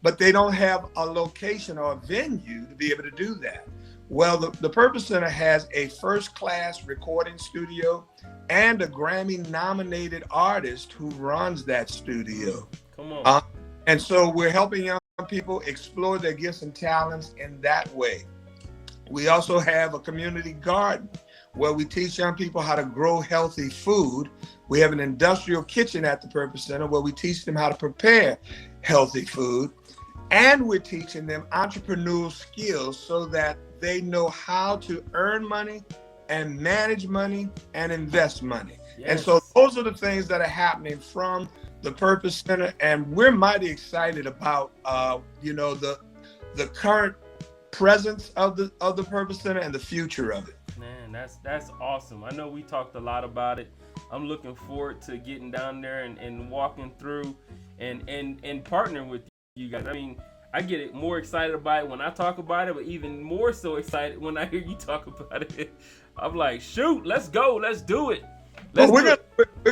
but they don't have a location or a venue to be able to do that. Well, the Purpose Center has a first-class recording studio and a Grammy-nominated artist who runs that studio. Come on. And so we're helping young people explore their gifts and talents in that way. We also have a community garden where we teach young people how to grow healthy food. We have an industrial kitchen at the Purpose Center where we teach them how to prepare healthy food. And we're teaching them entrepreneurial skills so that they know how to earn money and manage money and invest money. Yes. And so those are the things that are happening from the Purpose Center. And we're mighty excited about, the current presence of the Purpose Center and the future of it. Man, that's awesome. I know we talked a lot about it. I'm looking forward to getting down there and walking through and partnering with you guys. I mean, I get more excited about it when I talk about it, but even more so excited when I hear you talk about it. I'm like, shoot, let's go, let's do it. We're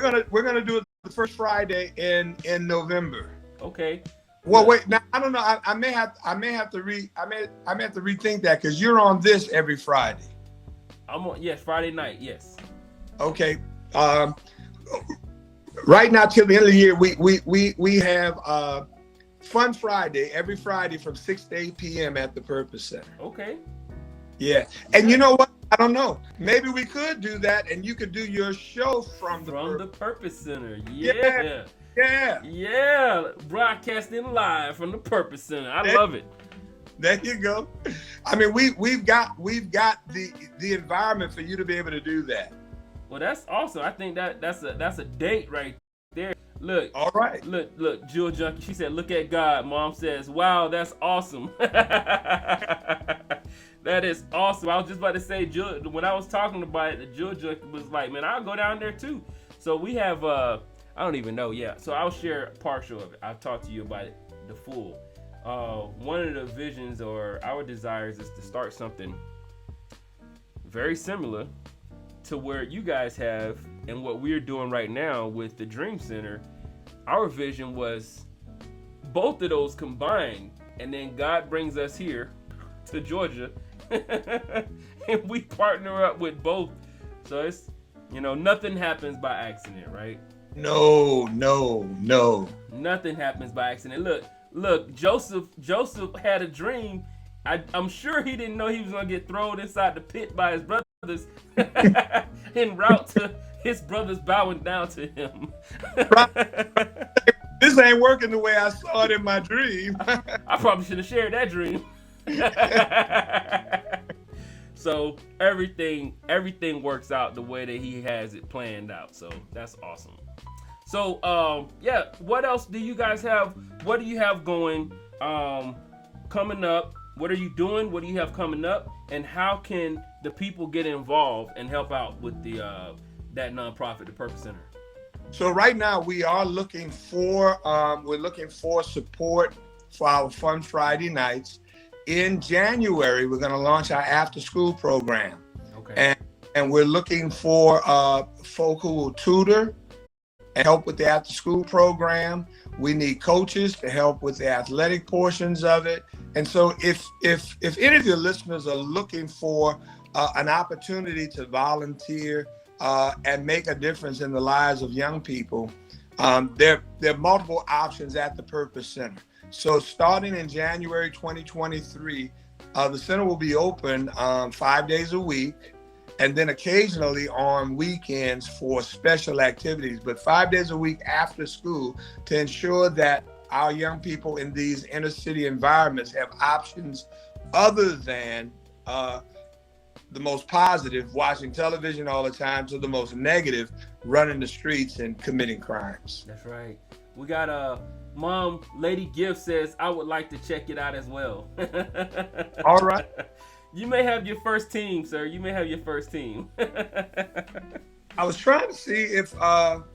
gonna do it the first Friday in November. Okay. Well, wait. Now I don't know. I may have to rethink that because you're on this every Friday. I'm on. Yes, Friday night. Yes. Okay. Right now till the end of the year, we have Fun Friday every Friday from 6 to 8 p.m. at the Purpose Center. Okay. Yeah. And you know what? I don't know. Maybe we could do that and you could do your show from the Purpose Center. Yeah. Yeah. Broadcasting live from the Purpose Center. I love it. There you go. I mean, we've got the environment for you to be able to do that. Well, that's awesome. I think that's a date right there. Look. All right. Look, Jewel Junkie. She said, "Look at God." Mom says, "Wow, that's awesome." That is awesome. I was just about to say, when I was talking about it, the Jewel Junkie was like, "Man, I'll go down there too." So we have, I don't even know. Yeah. So I'll share a partial of it. I'll talk to you about it, the full. One of the visions or our desires is to start something very similar to where you guys have and what we're doing right now with the Dream Center. Our vision was both of those combined, and then God brings us here to Georgia and we partner up with both. So it's, nothing happens by accident, right? No. Nothing happens by accident. Look, Joseph had a dream. I'm sure he didn't know he was gonna get thrown inside the pit by his brothers en route to his brothers bowing down to him. This ain't working the way I saw it in my dream. I probably should have shared that dream. So everything works out the way that he has it planned out. So that's awesome. So what else do you guys have? What do you have going coming up? What are you doing? What do you have coming up? And how can the people get involved and help out with the that nonprofit, the Purpose Center? So right now we are looking for support for our Fun Friday nights. In January, we're going to launch our after-school program. Okay. And we're looking for folk who will tutor and help with the after-school program. We need coaches to help with the athletic portions of it. And so if any of your listeners are looking for an opportunity to volunteer and make a difference in the lives of young people, there are multiple options at the Purpose Center. So starting in January 2023, the center will be open 5 days a week, and then occasionally on weekends for special activities, but 5 days a week after school to ensure that our young people in these inner city environments have options other than the most positive, watching television all the time, to the most negative, running the streets and committing crimes. That's right. We got Mom, Lady Gift says, I would like to check it out as well. All right. You may have your first team, sir. You may have your first team. I was trying to see if, and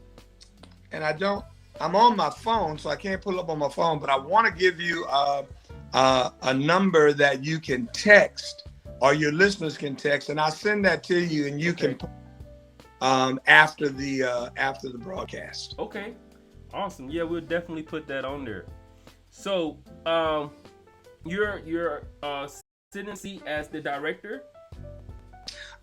I'm on my phone, so I can't pull up on my phone, but I want to give you a number that you can text, or your listeners can text, and I'll send that to you, and you can after the broadcast. Okay. Awesome. Yeah, we'll definitely put that on there. So, you're sitting seat as the director?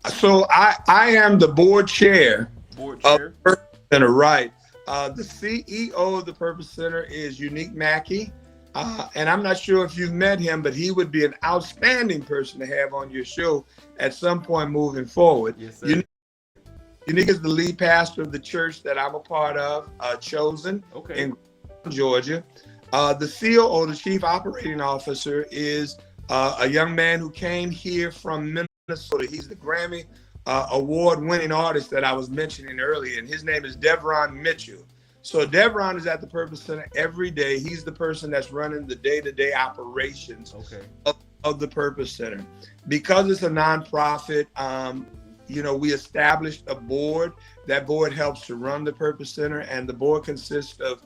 So I am the board chair. Board chair. Of the Purpose Center, right. The CEO of the Purpose Center is Unique Mackey, And I'm not sure if you've met him, but he would be an outstanding person to have on your show at some point moving forward. Yes, sir. Unique is the lead pastor of the church that I'm a part of, Chosen, in Georgia. The COO, the Chief Operating Officer, is a young man who came here from Minnesota. He's the Grammy award-winning artist that I was mentioning earlier, and his name is Devron Mitchell. So Devron is at the Purpose Center every day. He's the person that's running the day-to-day operations of the Purpose Center. Because it's a nonprofit, we established a board. That board helps to run the Purpose Center, and the board consists of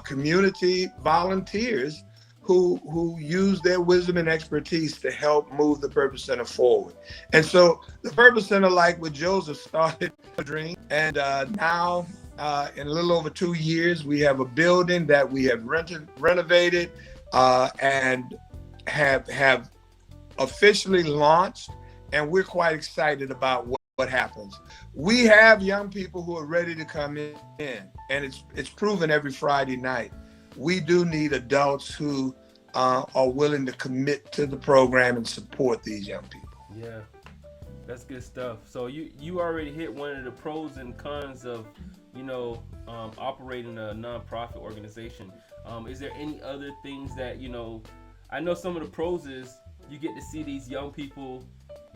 community volunteers who use their wisdom and expertise to help move the Purpose Center forward. And so the Purpose Center, like with Joseph, started a dream, and now in a little over 2 years, we have a building that we have renovated and have officially launched, and we're quite excited about what happens. We have young people who are ready to come in, and it's proven every Friday night. We do need adults who are willing to commit to the program and support these young people. Yeah, that's good stuff. So you already hit one of the pros and cons of operating a nonprofit organization. Is there any other things that I know some of the pros is you get to see these young people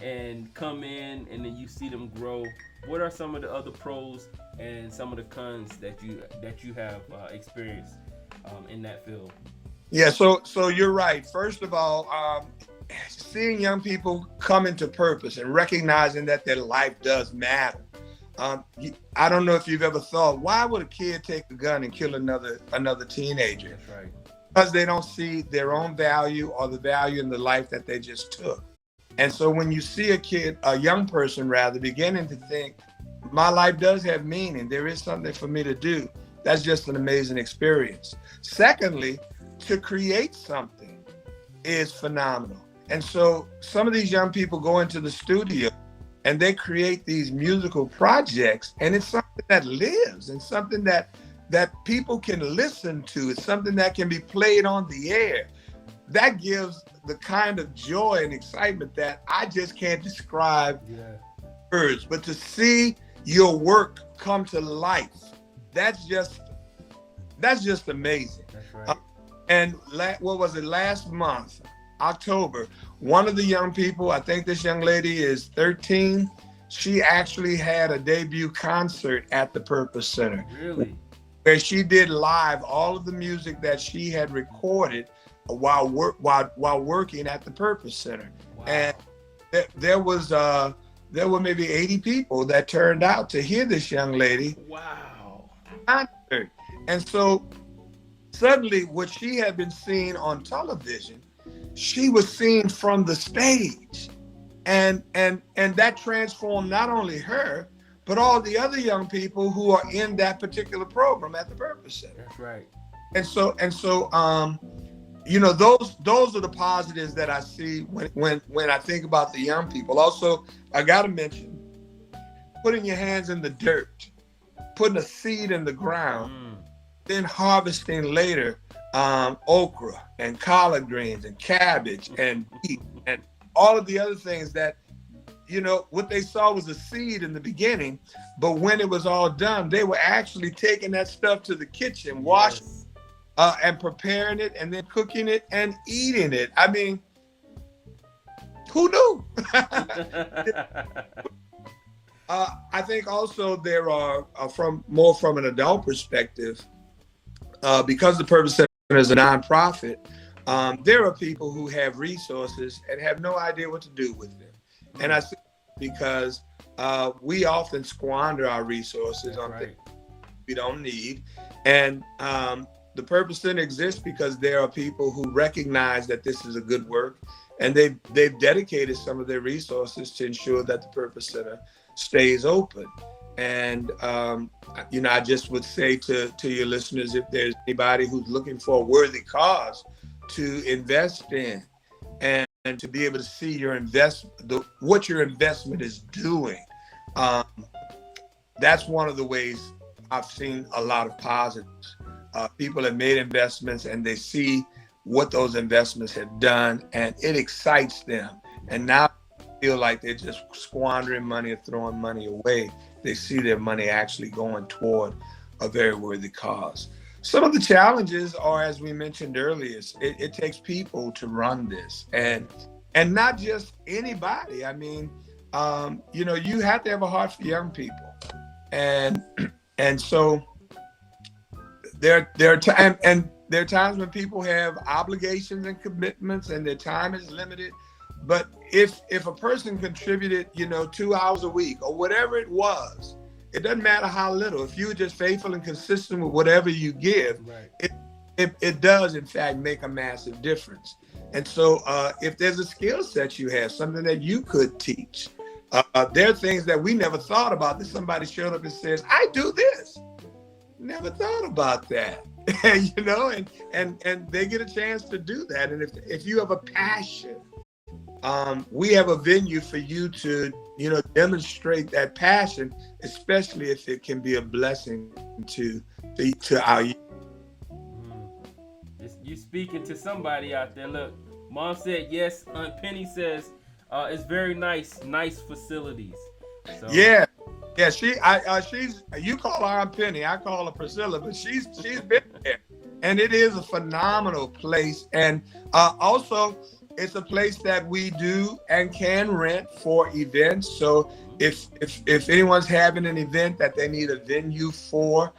and come in, and then you see them grow. What are some of the other pros and some of the cons that you have experienced in that field? Yeah, so you're right. First of all, seeing young people come into purpose and recognizing that their life does matter. I don't know if you've ever thought, why would a kid take a gun and kill another teenager? That's right. Because they don't see their own value or the value in the life that they just took. And so when you see a young person rather, beginning to think, my life does have meaning, there is something for me to do, that's just an amazing experience. Secondly, to create something is phenomenal. And so some of these young people go into the studio and they create these musical projects, and it's something that lives and something that people can listen to. It's something that can be played on the air. That gives the kind of joy and excitement that I just can't describe words. But to see your work come to life, that's just amazing. That's right. And what was it, last month, October, one of the young people, I think this young lady is 13, she actually had a debut concert at the Purpose Center. Really? Where she did live all of the music that she had recorded while working at the Purpose Center. Wow. And there were maybe 80 people that turned out to hear this young lady. Wow. Concert. And so suddenly what she had been seeing on television, she was seen from the stage. And that transformed not only her, but all the other young people who are in that particular program at the Purpose Center. That's right. And so those are the positives that I see when I think about the young people. Also, I gotta mention, putting your hands in the dirt, putting a seed in the ground, then harvesting later okra and collard greens and cabbage and beet and all of the other things that, what they saw was a seed in the beginning, but when it was all done, they were actually taking that stuff to the kitchen, washing and preparing it and then cooking it and eating it. I mean, who knew? I think also there are, from an adult perspective, because the Purpose Center is a nonprofit, there are people who have resources and have no idea what to do with them. And I say because we often squander our resources on things we don't need. And the Purpose Center exists because there are people who recognize that this is a good work, and they've dedicated some of their resources to ensure that the Purpose Center stays open. And I just would say to your listeners, if there's anybody who's looking for a worthy cause to invest in, and to be able to see what your investment is doing, that's one of the ways I've seen a lot of positives. People have made investments and they see what those investments have done, and it excites them. And now they feel like they're just squandering money or throwing money away. They see their money actually going toward a very worthy cause. Some of the challenges are, as we mentioned earlier, it takes people to run this, and not just anybody. I mean, you have to have a heart for young people, and so there are times when people have obligations and commitments, and their time is limited. But if a person contributed, 2 hours a week or whatever it was, it doesn't matter how little. If you're just faithful and consistent with whatever you give, right, it does in fact make a massive difference. And so if there's a skill set you have, something that you could teach, there are things that we never thought about that somebody showed up and says, I do this. Never thought about that. And they get a chance to do that. And if you have a passion, we have a venue for you to, demonstrate that passion, especially if it can be a blessing to our youth. You speaking to somebody out there. Look, Mom said yes. Aunt Penny says it's very nice facilities. So. Yeah. She's. You call her Aunt Penny, I call her Priscilla, but she's been there, and it is a phenomenal place. And also, it's a place that we do and can rent for events. So if anyone's having an event that they need a venue for,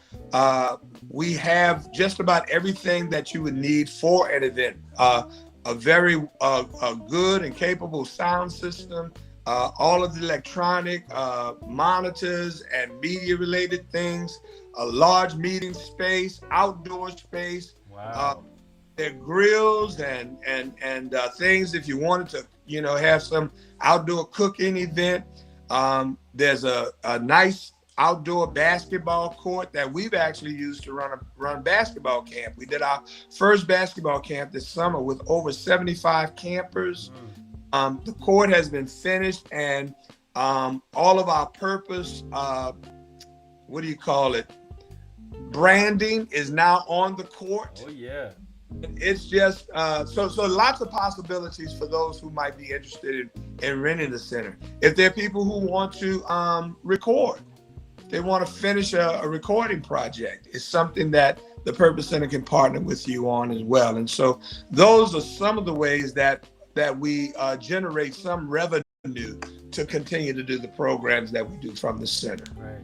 we have just about everything that you would need for an event. A very good and capable sound system, all of the electronic monitors and media related things, a large meeting space, outdoor space. Wow. There are grills and things if you wanted to, have some outdoor cooking event. There's a nice outdoor basketball court that we've actually used to run basketball camp. We did our first basketball camp this summer with over 75 campers. The court has been finished, and all of our purpose, branding is now on the court. Oh yeah. It's just so lots of possibilities for those who might be interested in renting the center. If there are people who want to record, they want to finish a recording project, it's something that the Purpose Center can partner with you on as well. And so those are some of the ways that we generate some revenue to continue to do the programs that we do from the center. Right.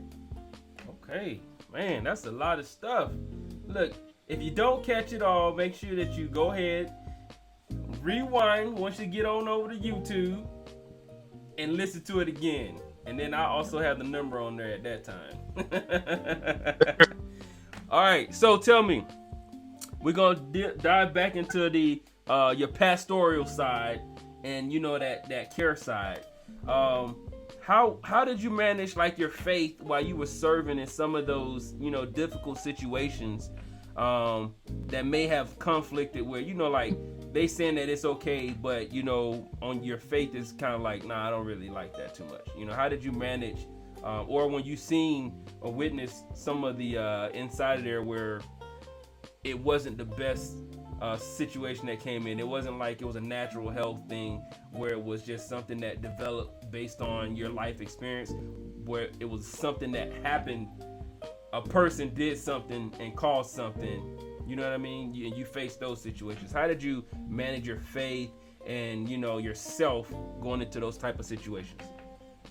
Okay, man, that's a lot of stuff. Look, if you don't catch it all, make sure that you go ahead, rewind once you get on over to YouTube, and listen to it again. And then I also have the number on there at that time. All right, so tell me, we're gonna dive back into the your pastoral side and that care side. How did you manage your faith while you were serving in some of those difficult situations that may have conflicted where they saying that it's okay, but on your faith is kind of nah, I don't really like that too much. How did you manage or when you seen or witnessed some of the inside of there where it wasn't the best situation that came in? It wasn't like it was a natural health thing where it was just something that developed based on your life experience, where it was something that happened, a person did something and caused something, you know what I mean? You face those situations. How did you manage your faith and yourself going into those type of situations?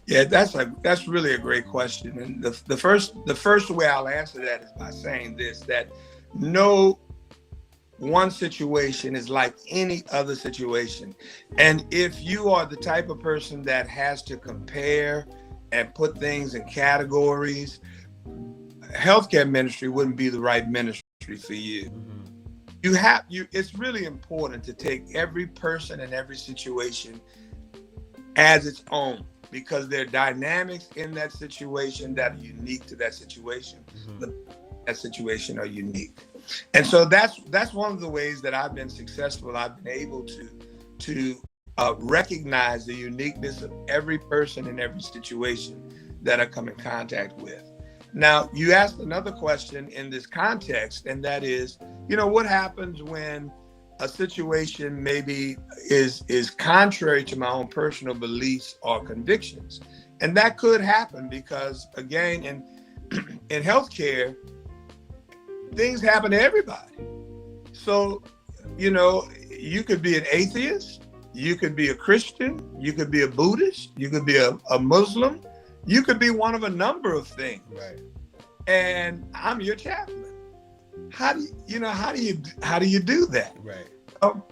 Yeah, that's really a great question. And the first way I'll answer that is by saying this, that no one situation is like any other situation. And if you are the type of person that has to compare and put things in categories, healthcare ministry wouldn't be the right ministry for you. Mm-hmm. It's really important to take every person and every situation as its own, because there are dynamics in that situation that are unique to that situation. Mm-hmm. But that situation are unique. And so that's one of the ways that I've been successful. I've been able to recognize the uniqueness of every person in every situation that I come in contact with. Now, you asked another question in this context, and that is, what happens when a situation maybe is contrary to my own personal beliefs or convictions. And that could happen because, again, in healthcare, things happen to everybody. So, you could be an atheist, you could be a Christian, you could be a Buddhist, you could be a Muslim, you could be one of a number of things. Right. And I'm your chaplain. How do you do that? Right. So,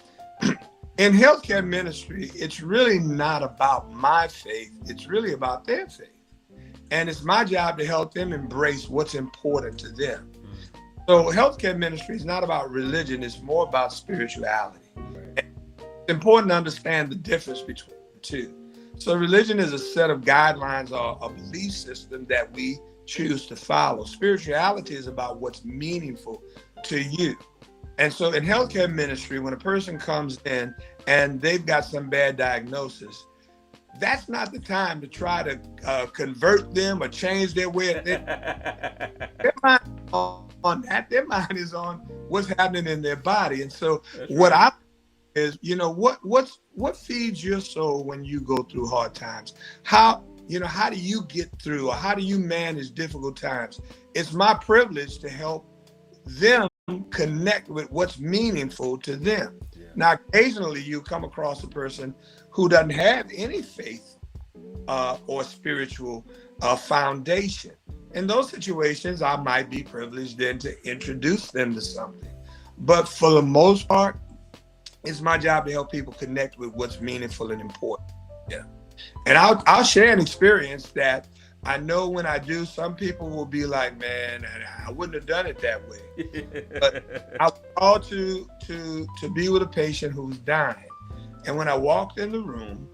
in healthcare ministry, it's really not about my faith. It's really about their faith. And it's my job to help them embrace what's important to them. So healthcare ministry is not about religion. It's more about spirituality. Right. It's important to understand the difference between the two. So religion is a set of guidelines or a belief system that we choose to follow. Spirituality is about what's meaningful to you. And so in healthcare ministry, when a person comes in and they've got some bad diagnosis, that's not the time to try to convert them or change their way of thinking. Their mind is on that. Their mind is on what's happening in their body. And so what I is, what feeds your soul when you go through hard times? How do you get through, or how do you manage difficult times? It's my privilege to help them connect with what's meaningful to them. Yeah. Now, occasionally you come across a person who doesn't have any faith or spiritual foundation. In those situations, I might be privileged then to introduce them to something. But for the most part, it's my job to help people connect with what's meaningful and important. Yeah. And I'll share an experience that I know when I do, some people will be like, man, I wouldn't have done it that way. But I was called to be with a patient who's dying. And when I walked in the room,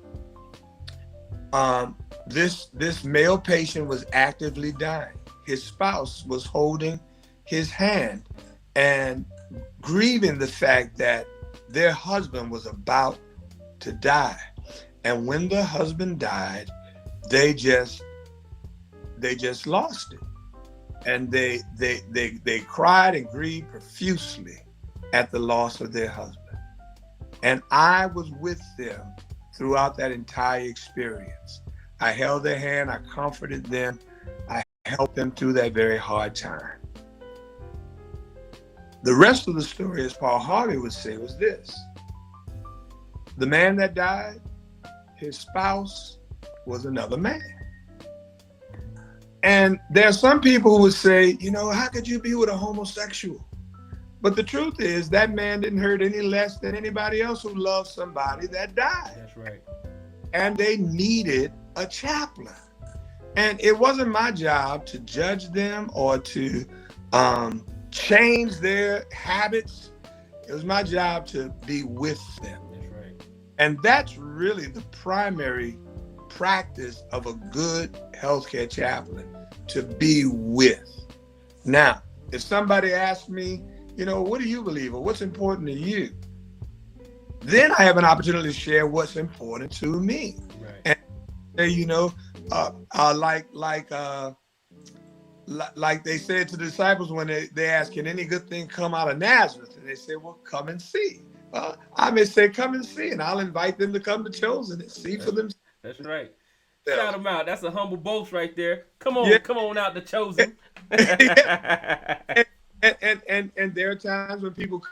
this male patient was actively dying. His spouse was holding his hand and grieving the fact that their husband was about to die. And when the husband died, they just lost it. And they cried and grieved profusely at the loss of their husband. And I was with them throughout that entire experience. I held their hand, I comforted them, I helped them through that very hard time. The rest of the story, as Paul Harvey would say, was this. The man that died, his spouse was another man. And there are some people who would say, how could you be with a homosexual? But the truth is that man didn't hurt any less than anybody else who loved somebody that died. That's right. And they needed a chaplain. And it wasn't my job to judge them or to change their habits. It was my job to be with them. That's right. And that's really the primary practice of a good healthcare chaplain, to be with. Now, if somebody asks me, what do you believe or what's important to you? Then I have an opportunity to share what's important to me. Right. And like they said to the disciples when they asked, can any good thing come out of Nazareth? And they said, well, come and see. I may say, come and see, and I'll invite them to come to Chosen and see for themselves. That's right. Shout them out. That's a humble boast right there. Come on out to Chosen. And there are times when people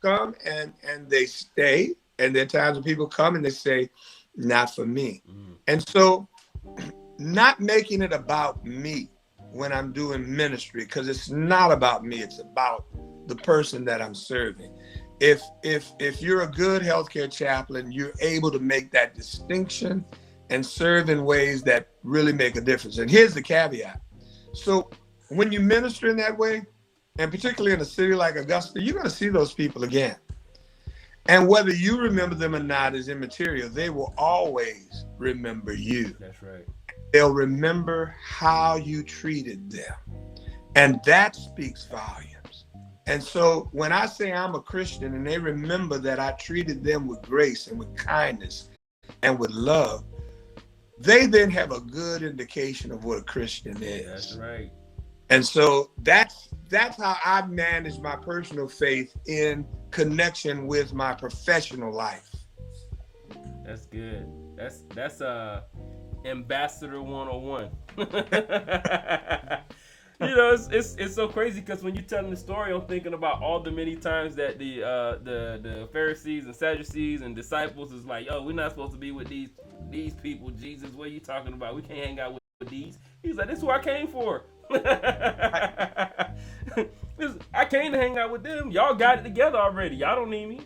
come and they stay, and there are times when people come and they say, not for me. Mm. And so not making it about me when I'm doing ministry, because it's not about me, it's about the person that I'm serving. If you're a good healthcare chaplain, you're able to make that distinction and serve in ways that really make a difference. And here's the caveat. So when you minister in that way, and particularly in a city like Augusta, you're going to see those people again. And whether you remember them or not is immaterial. They will always remember you. That's right. They'll remember how you treated them. And that speaks volumes. And so when I say I'm a Christian and they remember that I treated them with grace and with kindness and with love, they then have a good indication of what a Christian is. That's right. And so that's how I manage my personal faith in connection with my professional life. That's good. That's Ambassador 101. You know, it's so crazy because when you're telling the story, I'm thinking about all the many times that the Pharisees and Sadducees and disciples is like, "Yo, we're not supposed to be with these people. Jesus, what are you talking about? We can't hang out with these." He's like, "This is who I came for. I came to hang out with them. Y'all got it together already. Y'all don't need me."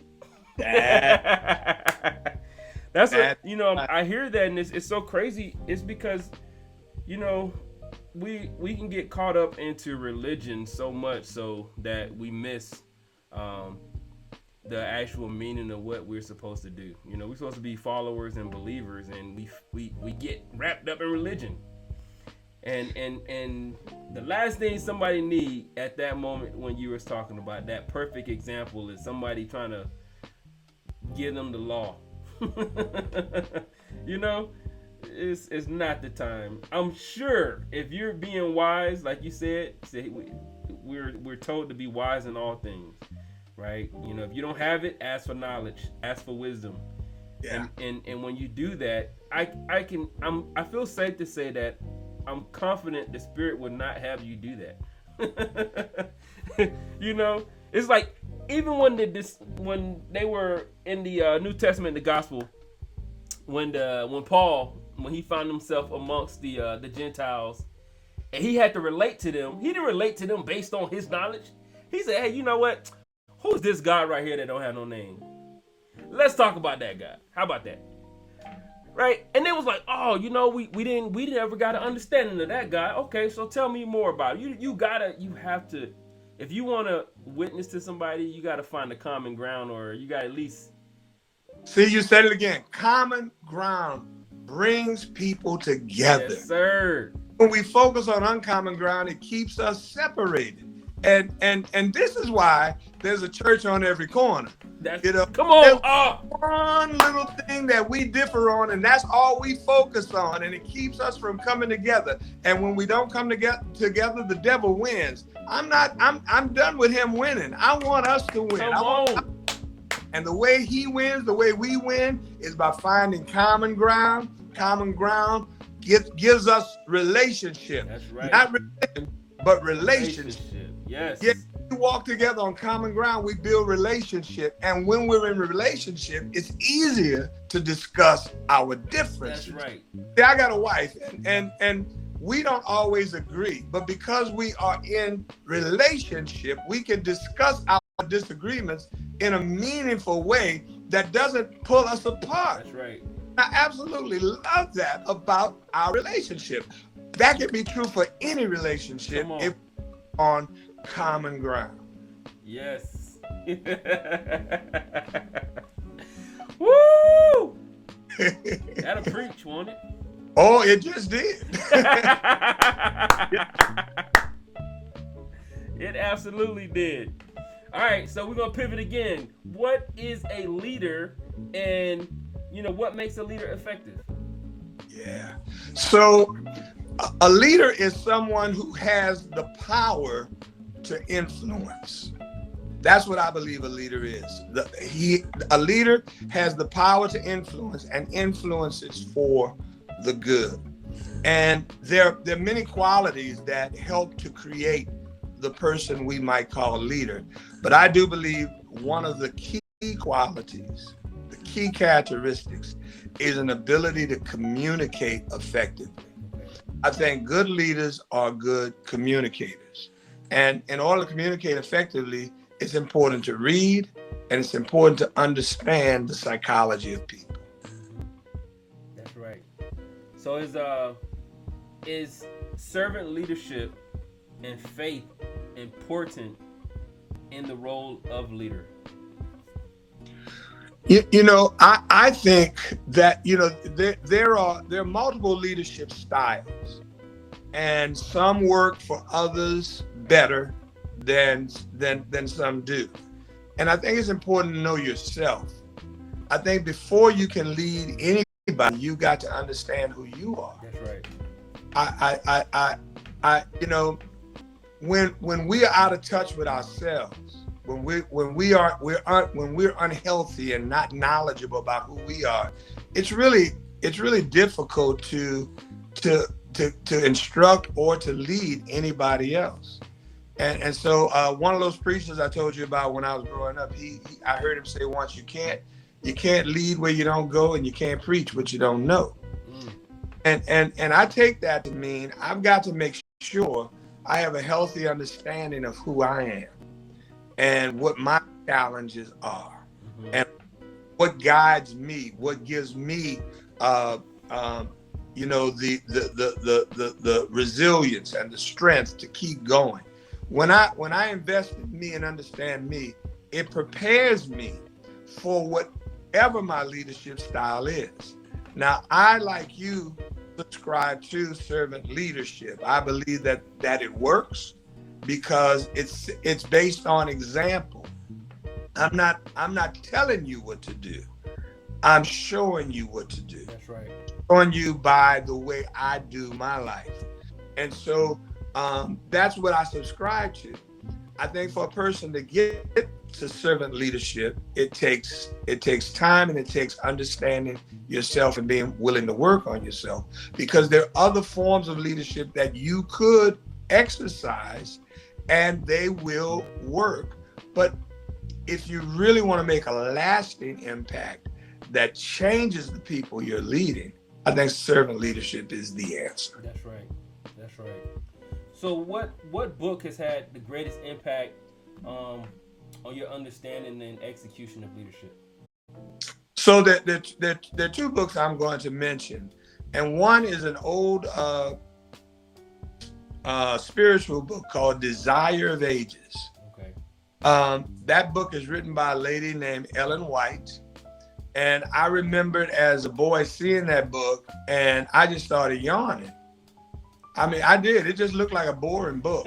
That's what, you know, I hear that, and it's so crazy. It's because, you know, we can get caught up into religion so much so that we miss the actual meaning of what we're supposed to do. You know, we're supposed to be followers and believers, and we get wrapped up in religion. And the last thing somebody need at that moment when you was talking about that perfect example is somebody trying to give them the law. You know, it's not the time. I'm sure if you're being wise, like you said, we're told to be wise in all things, right? You know, if you don't have it, ask for knowledge, ask for wisdom. Yeah. And when you do that, I feel safe to say that I'm confident the Spirit would not have you do that. You know, it's like even when they were in the New Testament, the Gospel, when Paul, when he found himself amongst the Gentiles, and he had to relate to them. He didn't relate to them based on his knowledge. He said, "Hey, you know what? Who's this guy right here that don't have no name? Let's talk about that guy. How about that?" Right? And it was like, "Oh, you know, we didn't ever got an understanding of that guy. Okay, so tell me more about it." You have to, if you want to witness to somebody, you got to find a common ground, or you got to at least. See, you said it again. Common ground brings people together. Yes, sir. When we focus on uncommon ground, it keeps us separated. And this is why there's a church on every corner. You know, come on. One little thing that we differ on, and that's all we focus on, and it keeps us from coming together. And when we don't come together, the devil wins. I'm done with him winning. I want us to win. And the way he wins, the way we win, is by finding common ground. Common ground gives us relationship. That's right. Not religion, but relationship. Yes. We walk together on common ground, we build relationship. And when we're in a relationship, it's easier to discuss our differences. That's right. See, I got a wife, and we don't always agree. But because we are in relationship, we can discuss our disagreements in a meaningful way that doesn't pull us apart. That's right. I absolutely love that about our relationship. That can be true for any relationship if we're on common ground. Yes. Woo! That'll preach, won't it? Oh, it just did. It absolutely did. All right, so we're gonna pivot again. What is a leader, and you know what makes a leader effective? Yeah. So a leader is someone who has the power to influence. That's what I believe a leader is. A leader has the power to influence, and influences for the good. And there are many qualities that help to create the person we might call a leader. But I do believe one of the key qualities, the key characteristics, is an ability to communicate effectively. I think good leaders are good communicators. And in order to communicate effectively, it's important to read, and it's important to understand the psychology of people. That's right. So is servant leadership and faith important in the role of leader? You know, I think that, you know, there are multiple leadership styles, and some work for others better than some do. And I think it's important to know yourself. I think before you can lead anybody, you got to understand who you are. That's right. I you know, when we are out of touch with ourselves, when we're unhealthy and not knowledgeable about who we are, it's really difficult to instruct or to lead anybody else. And so one of those preachers I told you about when I was growing up, I heard him say once, you can't lead where you don't go, and you can't preach what you don't know. And I take that to mean I've got to make sure I have a healthy understanding of who I am and what my challenges are, and what guides me, what gives me, the resilience and the strength to keep going. When I invest in me and understand me, it prepares me for whatever my leadership style is. Now, I, like you, subscribe to servant leadership. I believe that it works because it's based on example. I'm not telling you what to do. I'm showing you what to do. That's right. Showing you by the way I do my life. And so that's what I subscribe to. I think for a person to get to servant leadership, it takes time, and it takes understanding yourself and being willing to work on yourself, because there are other forms of leadership that you could exercise and they will work. But if you really want to make a lasting impact that changes the people you're leading, I think servant leadership is the answer. That's right. That's right. So what book has had the greatest impact on your understanding and execution of leadership? So there are two books I'm going to mention, and one is an old spiritual book called Desire of Ages. Okay. That book is written by a lady named Ellen White, and I remembered as a boy seeing that book, and I just started yawning. I mean, I did. It just looked like a boring book.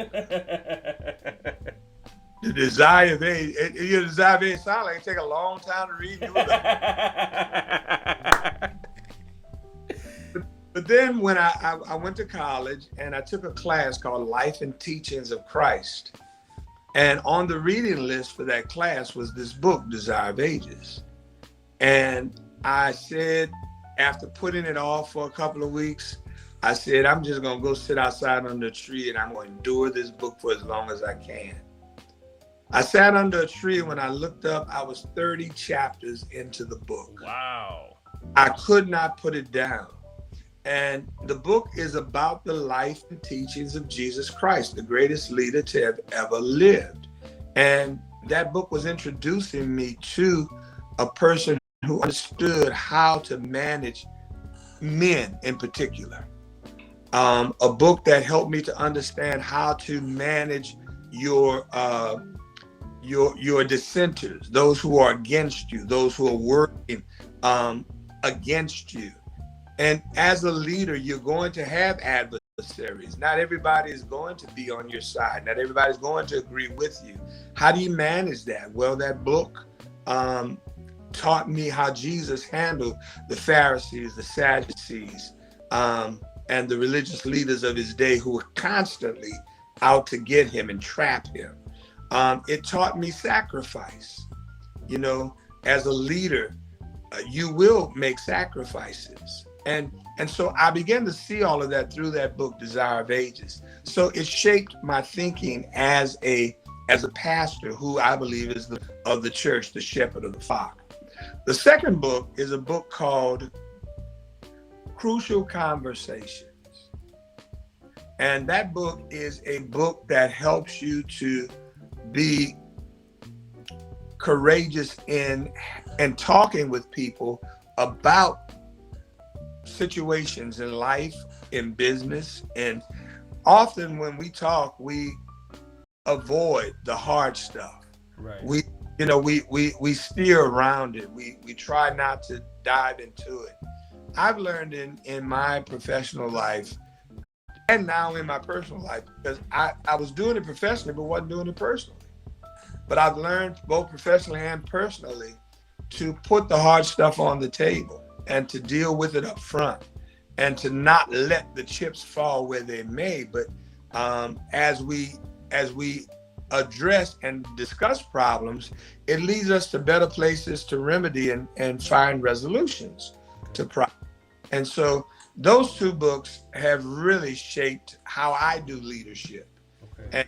The Desire of Age. The Desire of Age sounds like it take a long time to read. But then when I went to college and I took a class called Life and Teachings of Christ, and on the reading list for that class was this book, Desire of Ages. And I said, after putting it off for a couple of weeks, I said, I'm just going to go sit outside under a tree and I'm going to endure this book for as long as I can. I sat under a tree, and when I looked up, I was 30 chapters into the book. Wow. I could not put it down. And the book is about the life and teachings of Jesus Christ, the greatest leader to have ever lived. And that book was introducing me to a person who understood how to manage men in particular. A book that helped me to understand how to manage your dissenters, those who are against you, those who are working against you. And as a leader, you're going to have adversaries. Not everybody is going to be on your side. Not everybody's going to agree with you. How do you manage that? Well, that book taught me how Jesus handled the Pharisees, the Sadducees, and the religious leaders of his day who were constantly out to get him and trap him. It taught me sacrifice. You know, as a leader, you will make sacrifices. And so I began to see all of that through that book, Desire of Ages. So it shaped my thinking as a pastor who I believe is of the church, the shepherd of the flock. The second book is a book called Crucial Conversations. And that book is a book that helps you to be courageous in talking with people about situations in life, in business. And often when we talk, we avoid the hard stuff. Right. We steer around it. We try not to dive into it. I've learned in my professional life and now in my personal life, because I was doing it professionally but wasn't doing it personally. But I've learned both professionally and personally to put the hard stuff on the table and to deal with it up front and to not let the chips fall where they may. But as we address and discuss problems, it leads us to better places to remedy and find resolutions to problems. And so those two books have really shaped how I do leadership. Okay.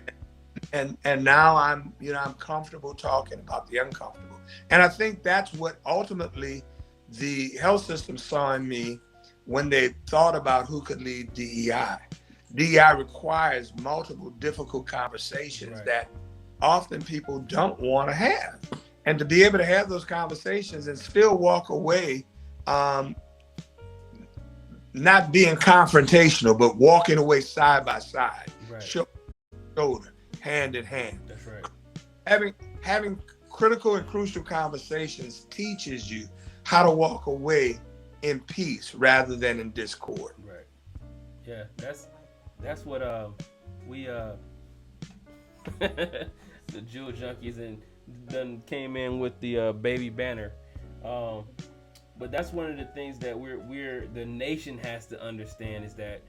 And now I'm comfortable talking about the uncomfortable. And I think that's what ultimately the health system saw in me when they thought about who could lead DEI. DEI requires multiple difficult conversations that often people don't want to have. And to be able to have those conversations and still walk away, not being confrontational, but walking away side by side, shoulder to shoulder, hand in hand. That's right. Having critical and crucial conversations teaches you how to walk away in peace rather than in discord. Right. Yeah, that's what we the Jewel Junkies and then came in with the baby banner. But that's one of the things that we're the nation has to understand is that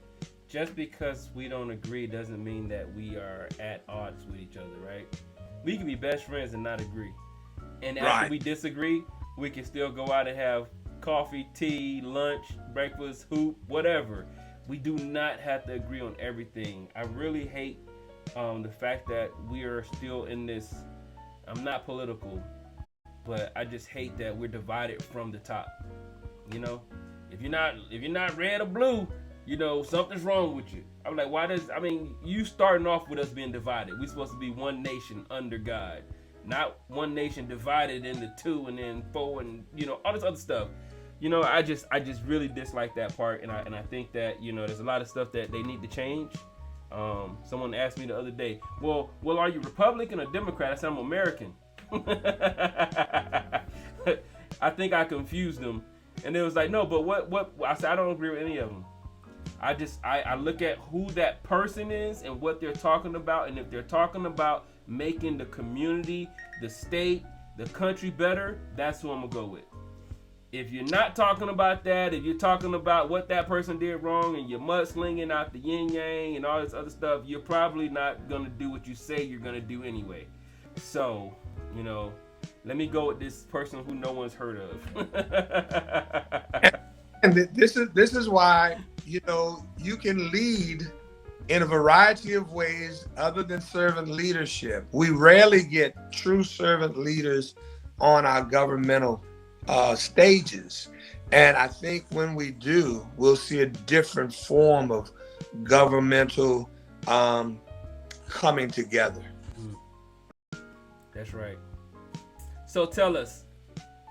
just because we don't agree doesn't mean that we are at odds with each other, right? We can be best friends and not agree. And after we disagree, we can still go out and have coffee, tea, lunch, breakfast, hoop, whatever. We do not have to agree on everything. I really hate the fact that we are still in this, I'm not political, but I just hate that we're divided from the top. You know, if you're not red or blue, you know, something's wrong with you. I'm like, you starting off with us being divided. We're supposed to be one nation under God, not one nation divided into two and then four and, you know, all this other stuff. You know, I just really dislike that part, and I think that, you know, there's a lot of stuff that they need to change. Someone asked me the other day, well, are you Republican or Democrat? I said I'm American. I think I confused them, and it was like, no, but what? I said I don't agree with any of them. I look at who that person is and what they're talking about, and if they're talking about making the community, the state, the country better, that's who I'm gonna go with. If you're not talking about that, if you're talking about what that person did wrong and you're mudslinging out the yin yang and all this other stuff, you're probably not going to do what you say you're going to do anyway. So, you know, let me go with this person who no one's heard of. And this is why, you know, you can lead in a variety of ways other than servant leadership. We rarely get true servant leaders on our governmental stages, and I think when we do, we'll see a different form of governmental coming together. That's right. So tell us,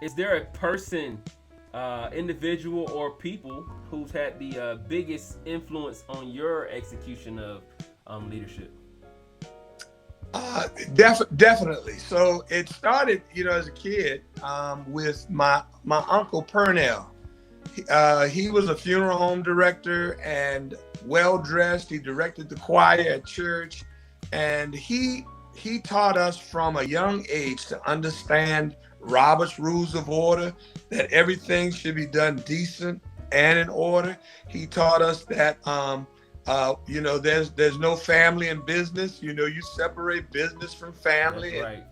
is there a person, individual or people who's had the biggest influence on your execution of leadership? Definitely. So it started, you know, as a kid with my uncle Purnell. He was a funeral home director and well-dressed. He directed the choir at church, and he taught us from a young age to understand Robert's Rules of Order, that everything should be done decent and in order. He taught us that you know, there's no family in business. You know, you separate business from family. That's right.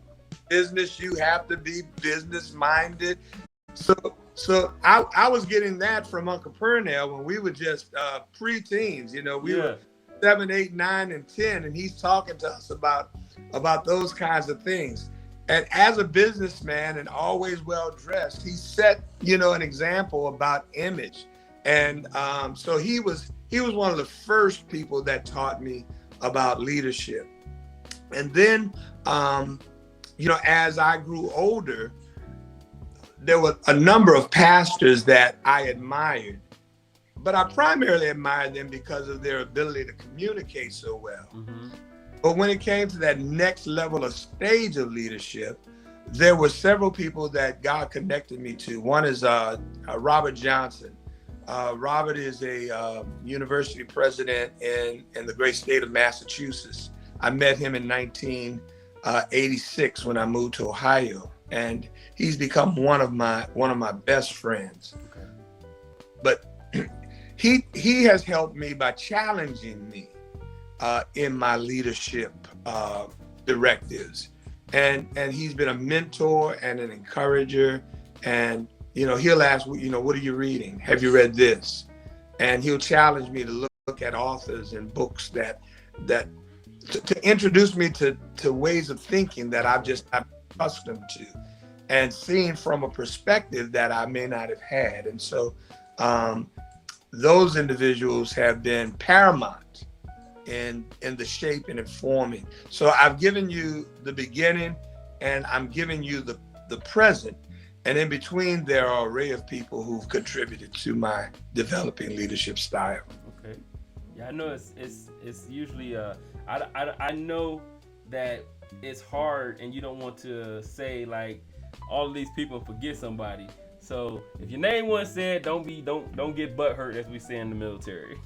Business, you have to be business minded. So I was getting that from Uncle Purnell when we were just preteens. You know, we were 7, 8, 9, and 10, and he's talking to us about those kinds of things. And as a businessman and always well dressed, he set, you know, an example about image. And so he was one of the first people that taught me about leadership. And then, you know, as I grew older, there were a number of pastors that I admired, but I primarily admired them because of their ability to communicate so well. Mm-hmm. But when it came to that next level of stage of leadership, there were several people that God connected me to. One is Robert Johnson. Robert is a university president in the great state of Massachusetts. I met him in 1986 when I moved to Ohio, and he's become one of my best friends. Okay. But he has helped me by challenging me in my leadership directives. And he's been a mentor and an encourager. And, he'll ask, what are you reading? Have you read this? And he'll challenge me to look at authors and books that to introduce me to ways of thinking that I'm accustomed to and seeing from a perspective that I may not have had. And so those individuals have been paramount in the shape and informing. So I've given you the beginning and I'm giving you the present. And in between, there are an array of people who've contributed to my developing leadership style. Okay. Yeah, I know it's usually I know that it's hard and you don't want to say like all of these people and forget somebody. So if your name wasn't said, don't get butt hurt, as we say in the military.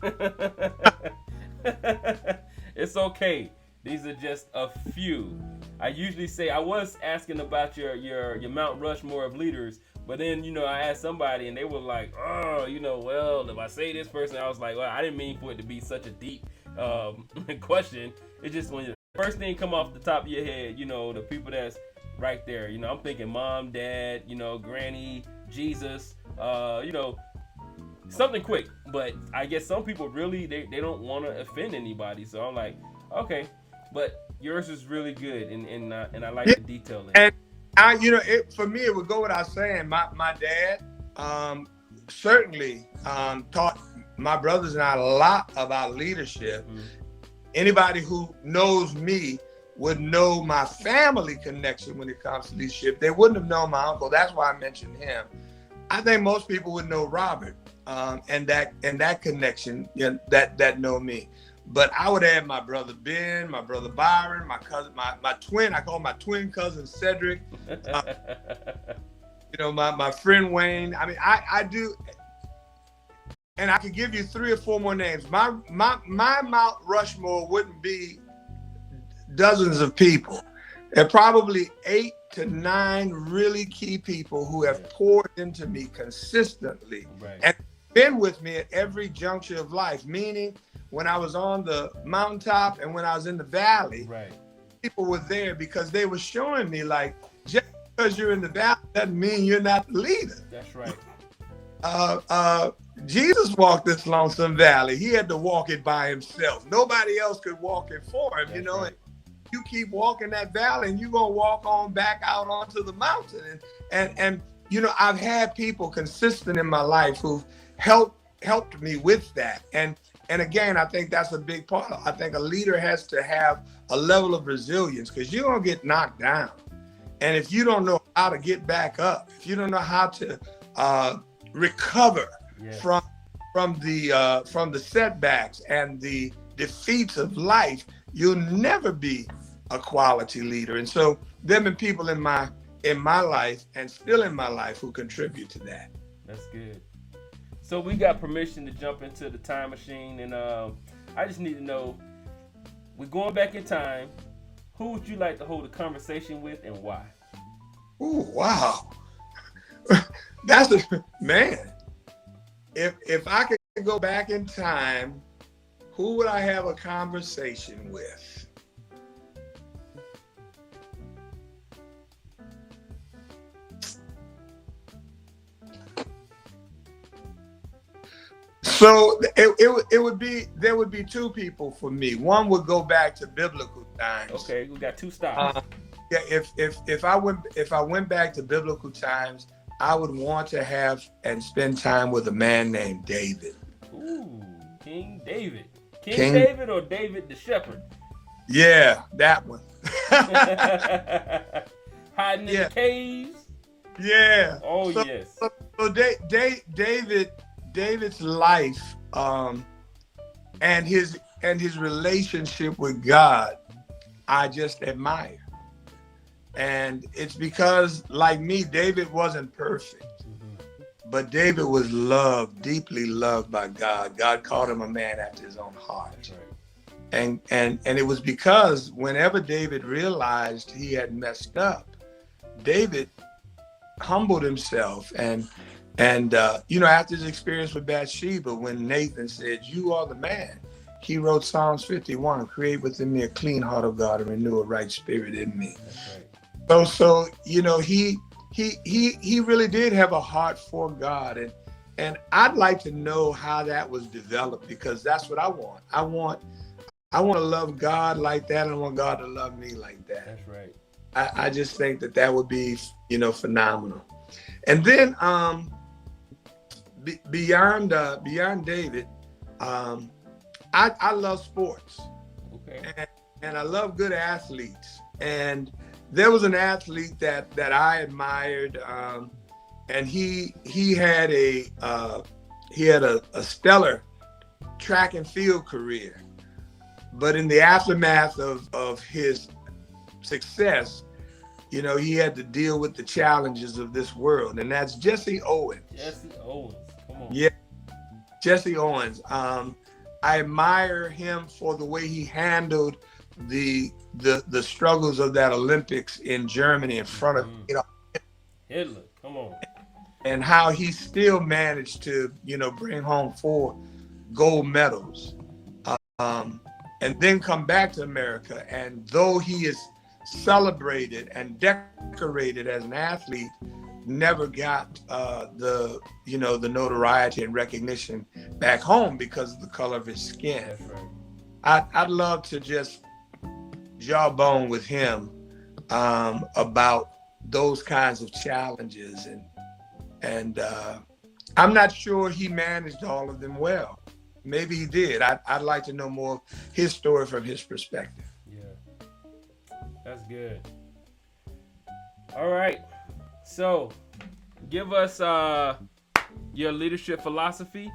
It's okay. These are just a few. I usually say, I was asking about your Mount Rushmore of leaders, but then I asked somebody and they were like, oh, well, if I say this person, I was like, well, I didn't mean for it to be such a deep question. It's just when the first thing come off the top of your head, the people that's right there. I'm thinking mom, dad, granny, Jesus, something quick. But I guess some people really they don't want to offend anybody. So I'm like, okay, but yours is really good, and I like the detailing. And for me, it would go without saying. My dad certainly taught my brothers and I a lot about leadership. Mm-hmm. Anybody who knows me would know my family connection when it comes to leadership. They wouldn't have known my uncle. That's why I mentioned him. I think most people would know Robert and that connection that know me. But I would add my brother Ben, my brother Byron, my cousin, my twin. I call my twin cousin Cedric. My friend Wayne. I mean, I do. And I could give you 3 or 4 more names. My Mount Rushmore wouldn't be dozens of people. There are probably 8 to 9 really key people who have poured into me consistently and been with me at every juncture of life, meaning when I was on the mountaintop and when I was in the valley, people were there because they were showing me like, just because you're in the valley doesn't mean you're not the leader. That's right. Jesus walked this lonesome valley. He had to walk it by himself. Nobody else could walk it for him, That's right. And you keep walking that valley and you're going to walk on back out onto the mountain. And I've had people consistent in my life who've helped me with that. And again, I think that's a big part. I think a leader has to have a level of resilience because you're going to get knocked down. And if you don't know how to get back up, if you don't know how to recover from the setbacks and the defeats of life, you'll never be a quality leader. And so there have been people in my life and still in my life who contribute to that. That's good. So we got permission to jump into the time machine, and I just need to know, we're going back in time. Who would you like to hold a conversation with and why? Oh, wow. That's man. If I could go back in time, who would I have a conversation with? So there would be 2 people for me. One would go back to biblical times. Okay, we got 2 stops. If I went back to biblical times, I would want to have and spend time with a man named David. Ooh, King David. King David or David the shepherd? Yeah, that one. Hiding in the caves? Yeah. Oh, yes. So David's life and his relationship with God, I just admire. And it's because, like me, David wasn't perfect, but David was loved, deeply loved by God. God called him a man after his own heart. Right. And it was because whenever David realized he had messed up, David humbled himself and after his experience with Bathsheba, when Nathan said, "You are the man," he wrote Psalms 51, create within me a clean heart, of God, and renew a right spirit in me. That's right. So you know, he really did have a heart for God, and I'd like to know how that was developed, because that's what I want. I want to love God like that, and I want God to love me like that. That's right. I just think that would be, you know, phenomenal. And then beyond David, I love sports. Okay. And I love good athletes. And there was an athlete that I admired, and he had a stellar track and field career. But in the aftermath of his success, you know, he had to deal with the challenges of this world, and that's Jesse Owens. Jesse Owens, come on. Yeah, Jesse Owens. I admire him for the way he handled the struggles of that Olympics in Germany in front of, you know, Hitler. Come on. And how he still managed to, you know, bring home 4 gold medals, and then come back to America. And though he is celebrated and decorated as an athlete, never got the notoriety and recognition back home because of the color of his skin. That's right. I'd love to just jawbone with him about those kinds of challenges, and I'm not sure he managed all of them well. Maybe he did. I'd like to know more of his story from his perspective. Yeah, that's good. All right, so give us your leadership philosophy,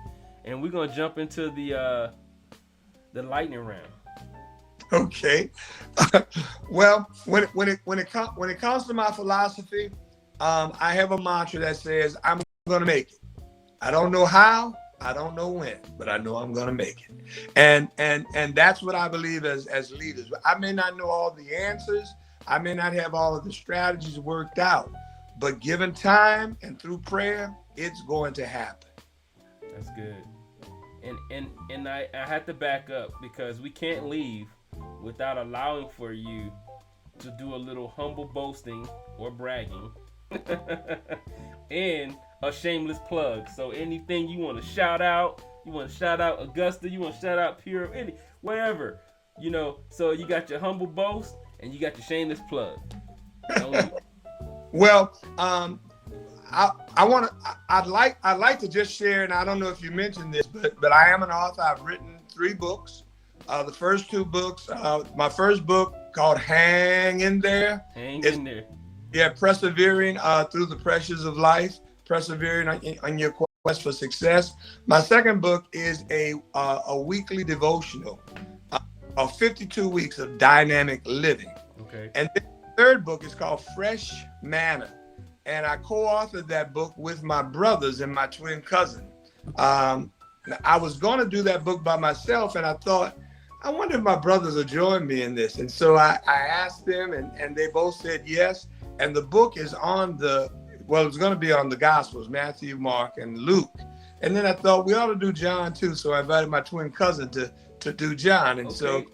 and we're gonna jump into the lightning round. Okay. Well, when it comes to my philosophy, I have a mantra that says I'm gonna make it. I don't know how, I don't know when, but I know I'm gonna make it. And that's what I believe as leaders. I may not know all the answers, I may not have all of the strategies worked out, but given time and through prayer, it's going to happen. That's good. And I had to back up, because we can't leave without allowing for you to do a little humble boasting or bragging and a shameless plug. So anything you want to shout out, Augusta, you want to shout out Pure, wherever, you know. So you got your humble boast and you got your shameless plug. Well, I'd like to just share, and I don't know if you mentioned this, but I am an author. I've written 3 books. The first 2 books, my first book called Hang in There. Hang in there. Yeah, persevering through the pressures of life, persevering on your quest for success. My second book is a weekly devotional of 52 weeks of dynamic living. Okay. And the third book is called Fresh Manna. And I co-authored that book with my brothers and my twin cousin. I was going to do that book by myself, and I thought, I wonder if my brothers will join me in this. And so I asked them, and they both said yes. And the book is it's going to be on the Gospels, Matthew, Mark, and Luke. And then I thought we ought to do John too. So I invited my twin cousin to do John. And so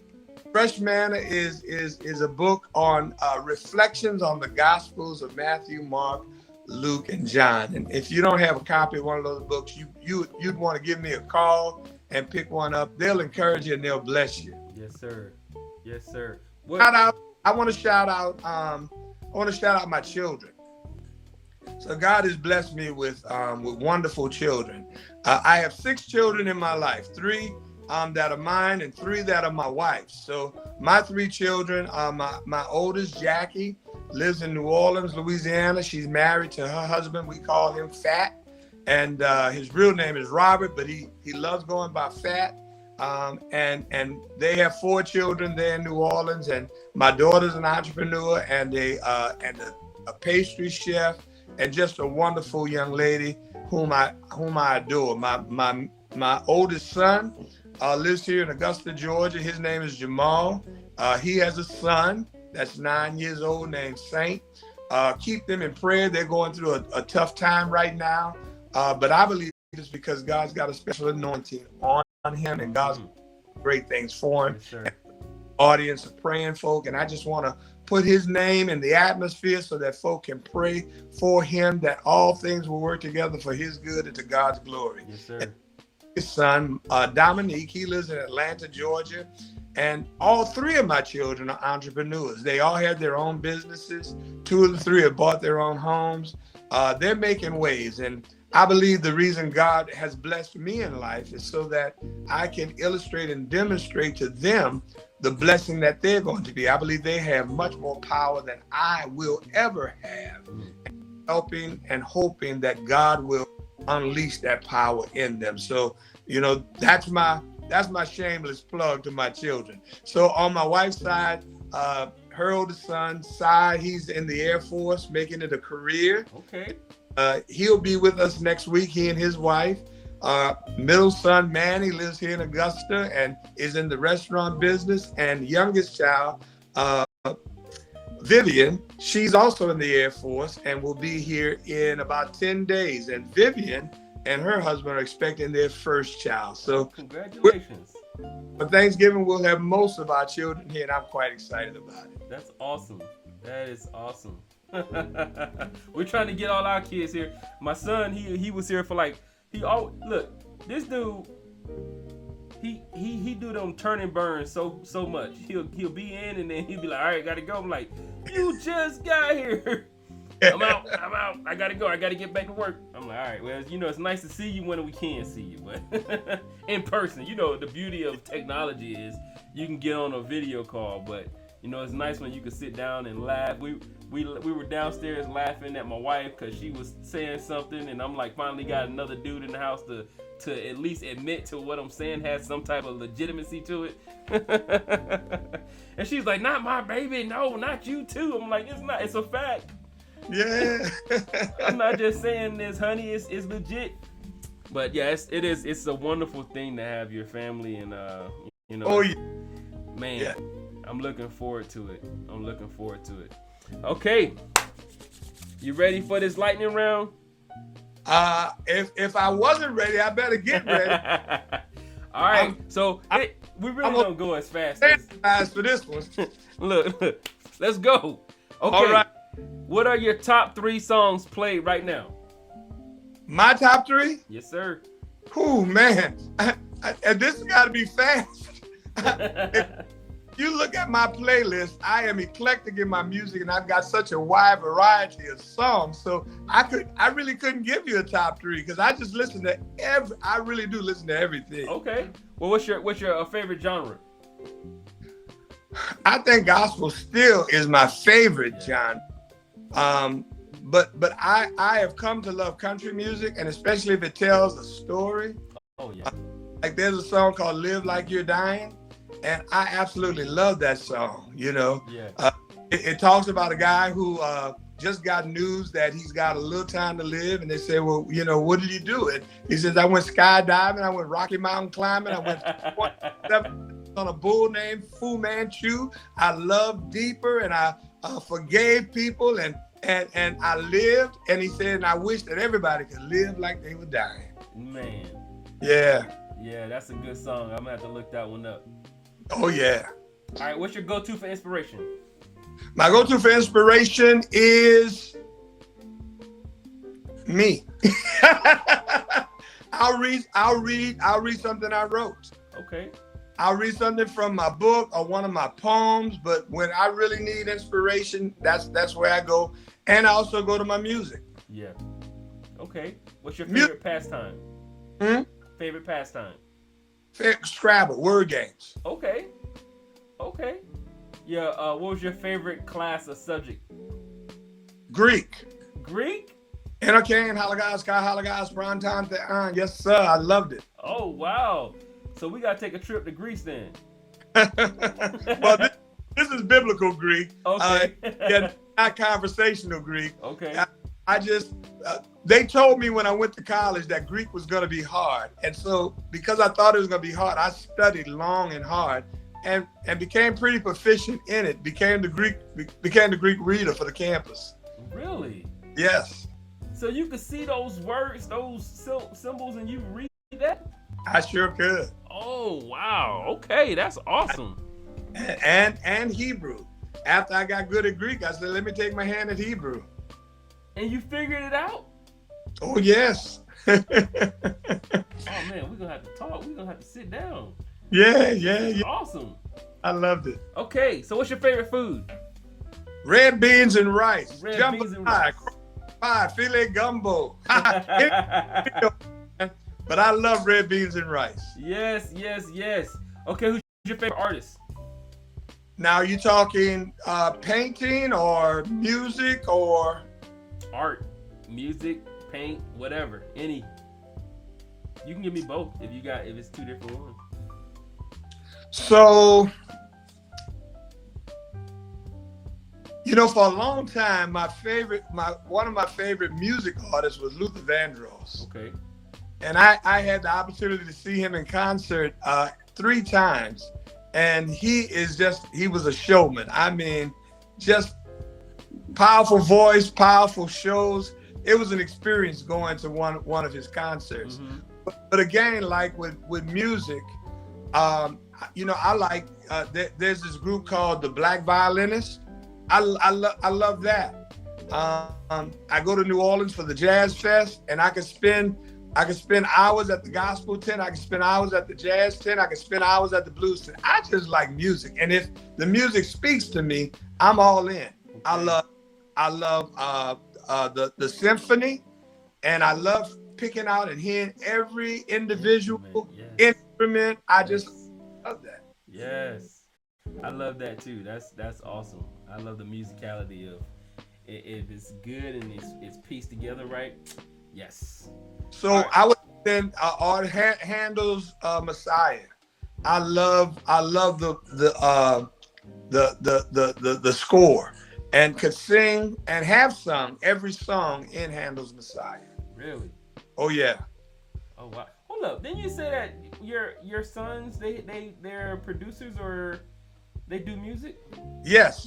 Fresh Manna is a book on reflections on the Gospels of Matthew, Mark, Luke, and John. And if you don't have a copy of one of those books, you'd want to give me a call and pick one up. They'll encourage you and they'll bless you. Yes, sir. Yes, sir. I want to shout out my children. So God has blessed me with wonderful children. I have 6 children in my life, 3 that are mine and 3 that are my wife's. So my 3 children, my oldest, Jackie, lives in New Orleans, Louisiana. She's married to her husband. We call him Fat. And his real name is Robert, but he loves going by Fat. And they have 4 children there in New Orleans. And my daughter's an entrepreneur and a pastry chef, and just a wonderful young lady whom I adore. My oldest son lives here in Augusta, Georgia. His name is Jamal. He has a son that's 9 years old named Saint. Keep them in prayer. They're going through a tough time right now. But I believe it's because God's got a special anointing on him, and God's great things for him. Yes, sir. Audience of praying folk, and I just want to put his name in the atmosphere so that folk can pray for him, that all things will work together for his good and to God's glory. Yes, sir. And his son, Dominique, he lives in Atlanta, Georgia, and all three of my children are entrepreneurs. They all have their own businesses. Two of the three have bought their own homes. They're making waves, and I believe the reason God has blessed me in life is so that I can illustrate and demonstrate to them the blessing that they're going to be. I believe they have much more power than I will ever have, helping and hoping that God will unleash that power in them. So, that's my shameless plug to my children. So on my wife's side, her oldest son, Cy, he's in the Air Force, making it a career. Okay. He'll be with us next week, he and his wife. Middle son, Manny, lives here in Augusta and is in the restaurant business. And youngest child, Vivian, she's also in the Air Force and will be here in about 10 days. And Vivian and her husband are expecting their first child. So congratulations. For Thanksgiving, we'll have most of our children here, and I'm quite excited about it. That's awesome. That is awesome. We're trying to get all our kids here. My son, he was here for look, this dude, he do them turn and burn so much. He'll be in and then he'll be like, all right, gotta go. I'm like, you just got here. I'm out. I gotta go. I gotta get back to work. I'm like, all right, well, it's nice to see you when we can see you, but in person. The beauty of technology is you can get on a video call, but it's nice when you can sit down and laugh. We were downstairs laughing at my wife because she was saying something, and I'm like, finally got another dude in the house to at least admit to what I'm saying has some type of legitimacy to it. And she's like, not my baby, no, not you too. I'm like, it's not, it's a fact. Yeah. I'm not just saying this, honey, it's legit. But yeah, it's a wonderful thing to have your family, and Oh yeah. Man, yeah. I'm looking forward to it. Okay, you ready for this lightning round? If I wasn't ready, I better get ready. All right, we really don't go as fast as for this one. Look, let's go. Okay. All right. What are your top 3 songs played right now? My top 3? Yes, sir. Oh man, and this has got to be fast. If you look at my playlist, I am eclectic in my music, and I've got such a wide variety of songs. So I really couldn't give you a top 3 because I just listen to I really do listen to everything. Okay. Well, what's your favorite genre? I think gospel still is my favorite genre. But I have come to love country music, and especially if it tells a story. Oh yeah. Like there's a song called "Live Like You're Dying," and I absolutely love that song. Yeah. It talks about a guy who just got news that he's got a little time to live, and they say, well, what did you do? And he says, I went skydiving, I went Rocky Mountain climbing, I went on a bull named Fu Manchu. I loved deeper, and I forgave people, and I lived. And he said, and I wish that everybody could live like they were dying. Man. Yeah. Yeah, that's a good song. I'm gonna have to look that one up. Oh yeah. All right, what's your go-to for inspiration? My go-to for inspiration is me. I'll read something I wrote. Okay. I'll read something from my book or one of my poems, but when I really need inspiration, that's where I go. And I also go to my music. Yeah. Okay. What's your favorite pastime? Favorite pastime? Scrabble, word games. Okay. Yeah, what was your favorite class or subject? Greek. Greek? Enochain, Halagos, Kai Halagos, Prantan, Thean. Yes, sir. I loved it. Oh, wow. So we got to take a trip to Greece then. Well, this is biblical Greek. Okay. Yeah, not conversational Greek. Okay. I just, they told me when I went to college that Greek was going to be hard. And so because I thought it was going to be hard, I studied long and hard and became pretty proficient in it. Became the Greek reader for the campus. Really? Yes. So you could see those words, those symbols, and you read that? I sure could. Oh, Oh, wow. Okay, that's awesome. And Hebrew. After I got good at Greek, I said, let me take my hand at Hebrew. And you figured it out? Oh, yes. Oh, man, we're going to have to talk. We're going to have to sit down. Yeah. Awesome. I loved it. Okay, so what's your favorite food? Red beans and rice. Red beans and rice. Pie, filet gumbo. But I love red beans and rice. Yes. Okay, who's your favorite artist? Now, you talking painting or music or? Art, music, paint, whatever. Any. You can give me both if it's two different ones. So, for a long time, one of my favorite music artists was Luther Vandross. Okay. And I had the opportunity to see him in concert 3 times. And he was a showman. I mean, just powerful voice, powerful shows. It was an experience going to one of his concerts. Mm-hmm. But again, like with music, I like, there's this group called the Black Violinists. I love that. I go to New Orleans for the Jazz Fest, and I could spend hours at the gospel tent. I can spend hours at the jazz tent. I can spend hours at the blues tent. I just like music, and if the music speaks to me, I'm all in. Okay. I love the symphony, and I love picking out and hearing every individual instrument. I just love that. Yes, I love that too. That's awesome. I love the musicality of it. If it's good and it's pieced together right. Yes. So right. I would then Handel's Messiah. I love the score, and could sing and have sung every song in Handel's Messiah. Really? Oh yeah. Oh wow. Hold up. Didn't you say that your sons they're producers or they do music? Yes.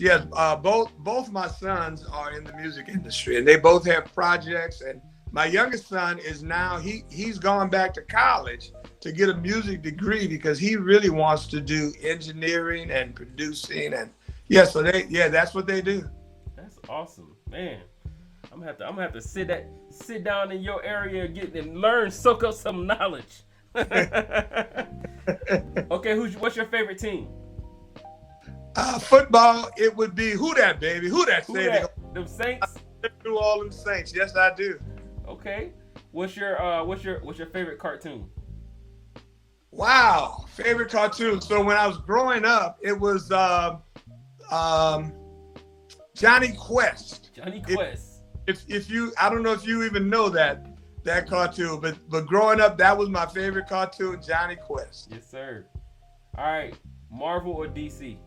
Both my sons are in the music industry, and they both have projects. And my youngest son is now he's gone back to college to get a music degree because he really wants to do engineering and producing, and that's what they do. That's awesome, man. I'm gonna have to sit down in your area and learn, soak up some knowledge. Okay, what's your favorite team? Football, it would be who that, baby? Who that? Them Saints? New Orleans Saints. Yes, I do. Okay. What's your favorite cartoon? Wow, favorite cartoon. So when I was growing up, it was Johnny Quest. Johnny Quest. If you, I don't know if you even know that cartoon, but growing up, that was my favorite cartoon, Johnny Quest. Yes, sir. All right, Marvel or DC?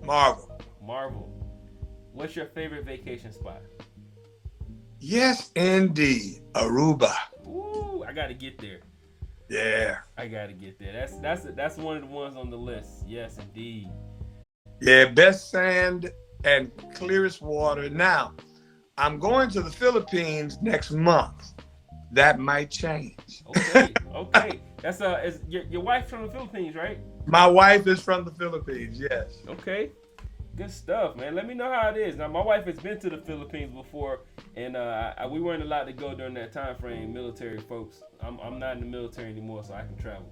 Marvel. What's your favorite vacation spot? Yes, indeed, Aruba. Ooh, I gotta get there. Yeah, I gotta get there. That's one of the ones on the list. Yes, indeed. Yeah, best sand and clearest water. Now, I'm going to the Philippines next month. That might change. Okay. That's is your wife from the Philippines, right? My wife is from the Philippines. Yes. Okay. Good stuff, man. Let me know how it is. Now, my wife has been to the Philippines before, and we weren't allowed to go during that time frame. Military folks, I'm not in the military anymore, so I can travel.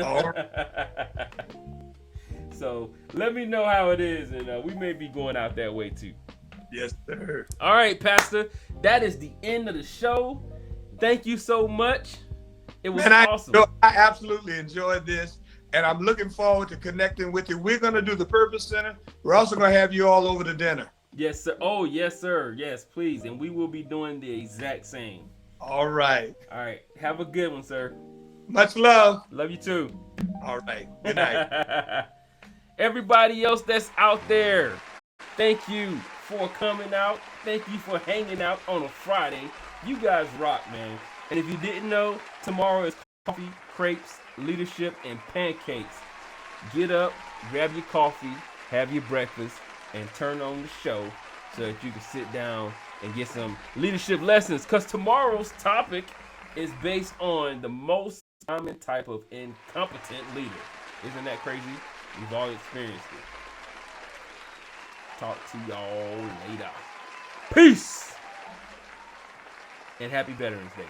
All right. So let me know how it is, and we may be going out that way too. Yes, sir. All right, Pastor. That is the end of the show. Thank you so much. It was awesome. I absolutely enjoyed this, and I'm looking forward to connecting with you. We're going to do the Purpose Center. We're also going to have you all over to dinner. Yes, sir. Oh, yes, sir. Yes, please. And we will be doing the exact same. All right. All right. Have a good one, sir. Much love. Love you too. All right. Good night. Everybody else that's out there, thank you for coming out. Thank you for hanging out on a Friday. You guys rock, man. And if you didn't know, tomorrow is coffee, crepes, leadership, and pancakes. Get up, grab your coffee, have your breakfast, and turn on the show so that you can sit down and get some leadership lessons. Because tomorrow's topic is based on the most common type of incompetent leader. Isn't that crazy? We've all experienced it. Talk to y'all later. Peace! And happy Veterans Day.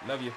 Love you.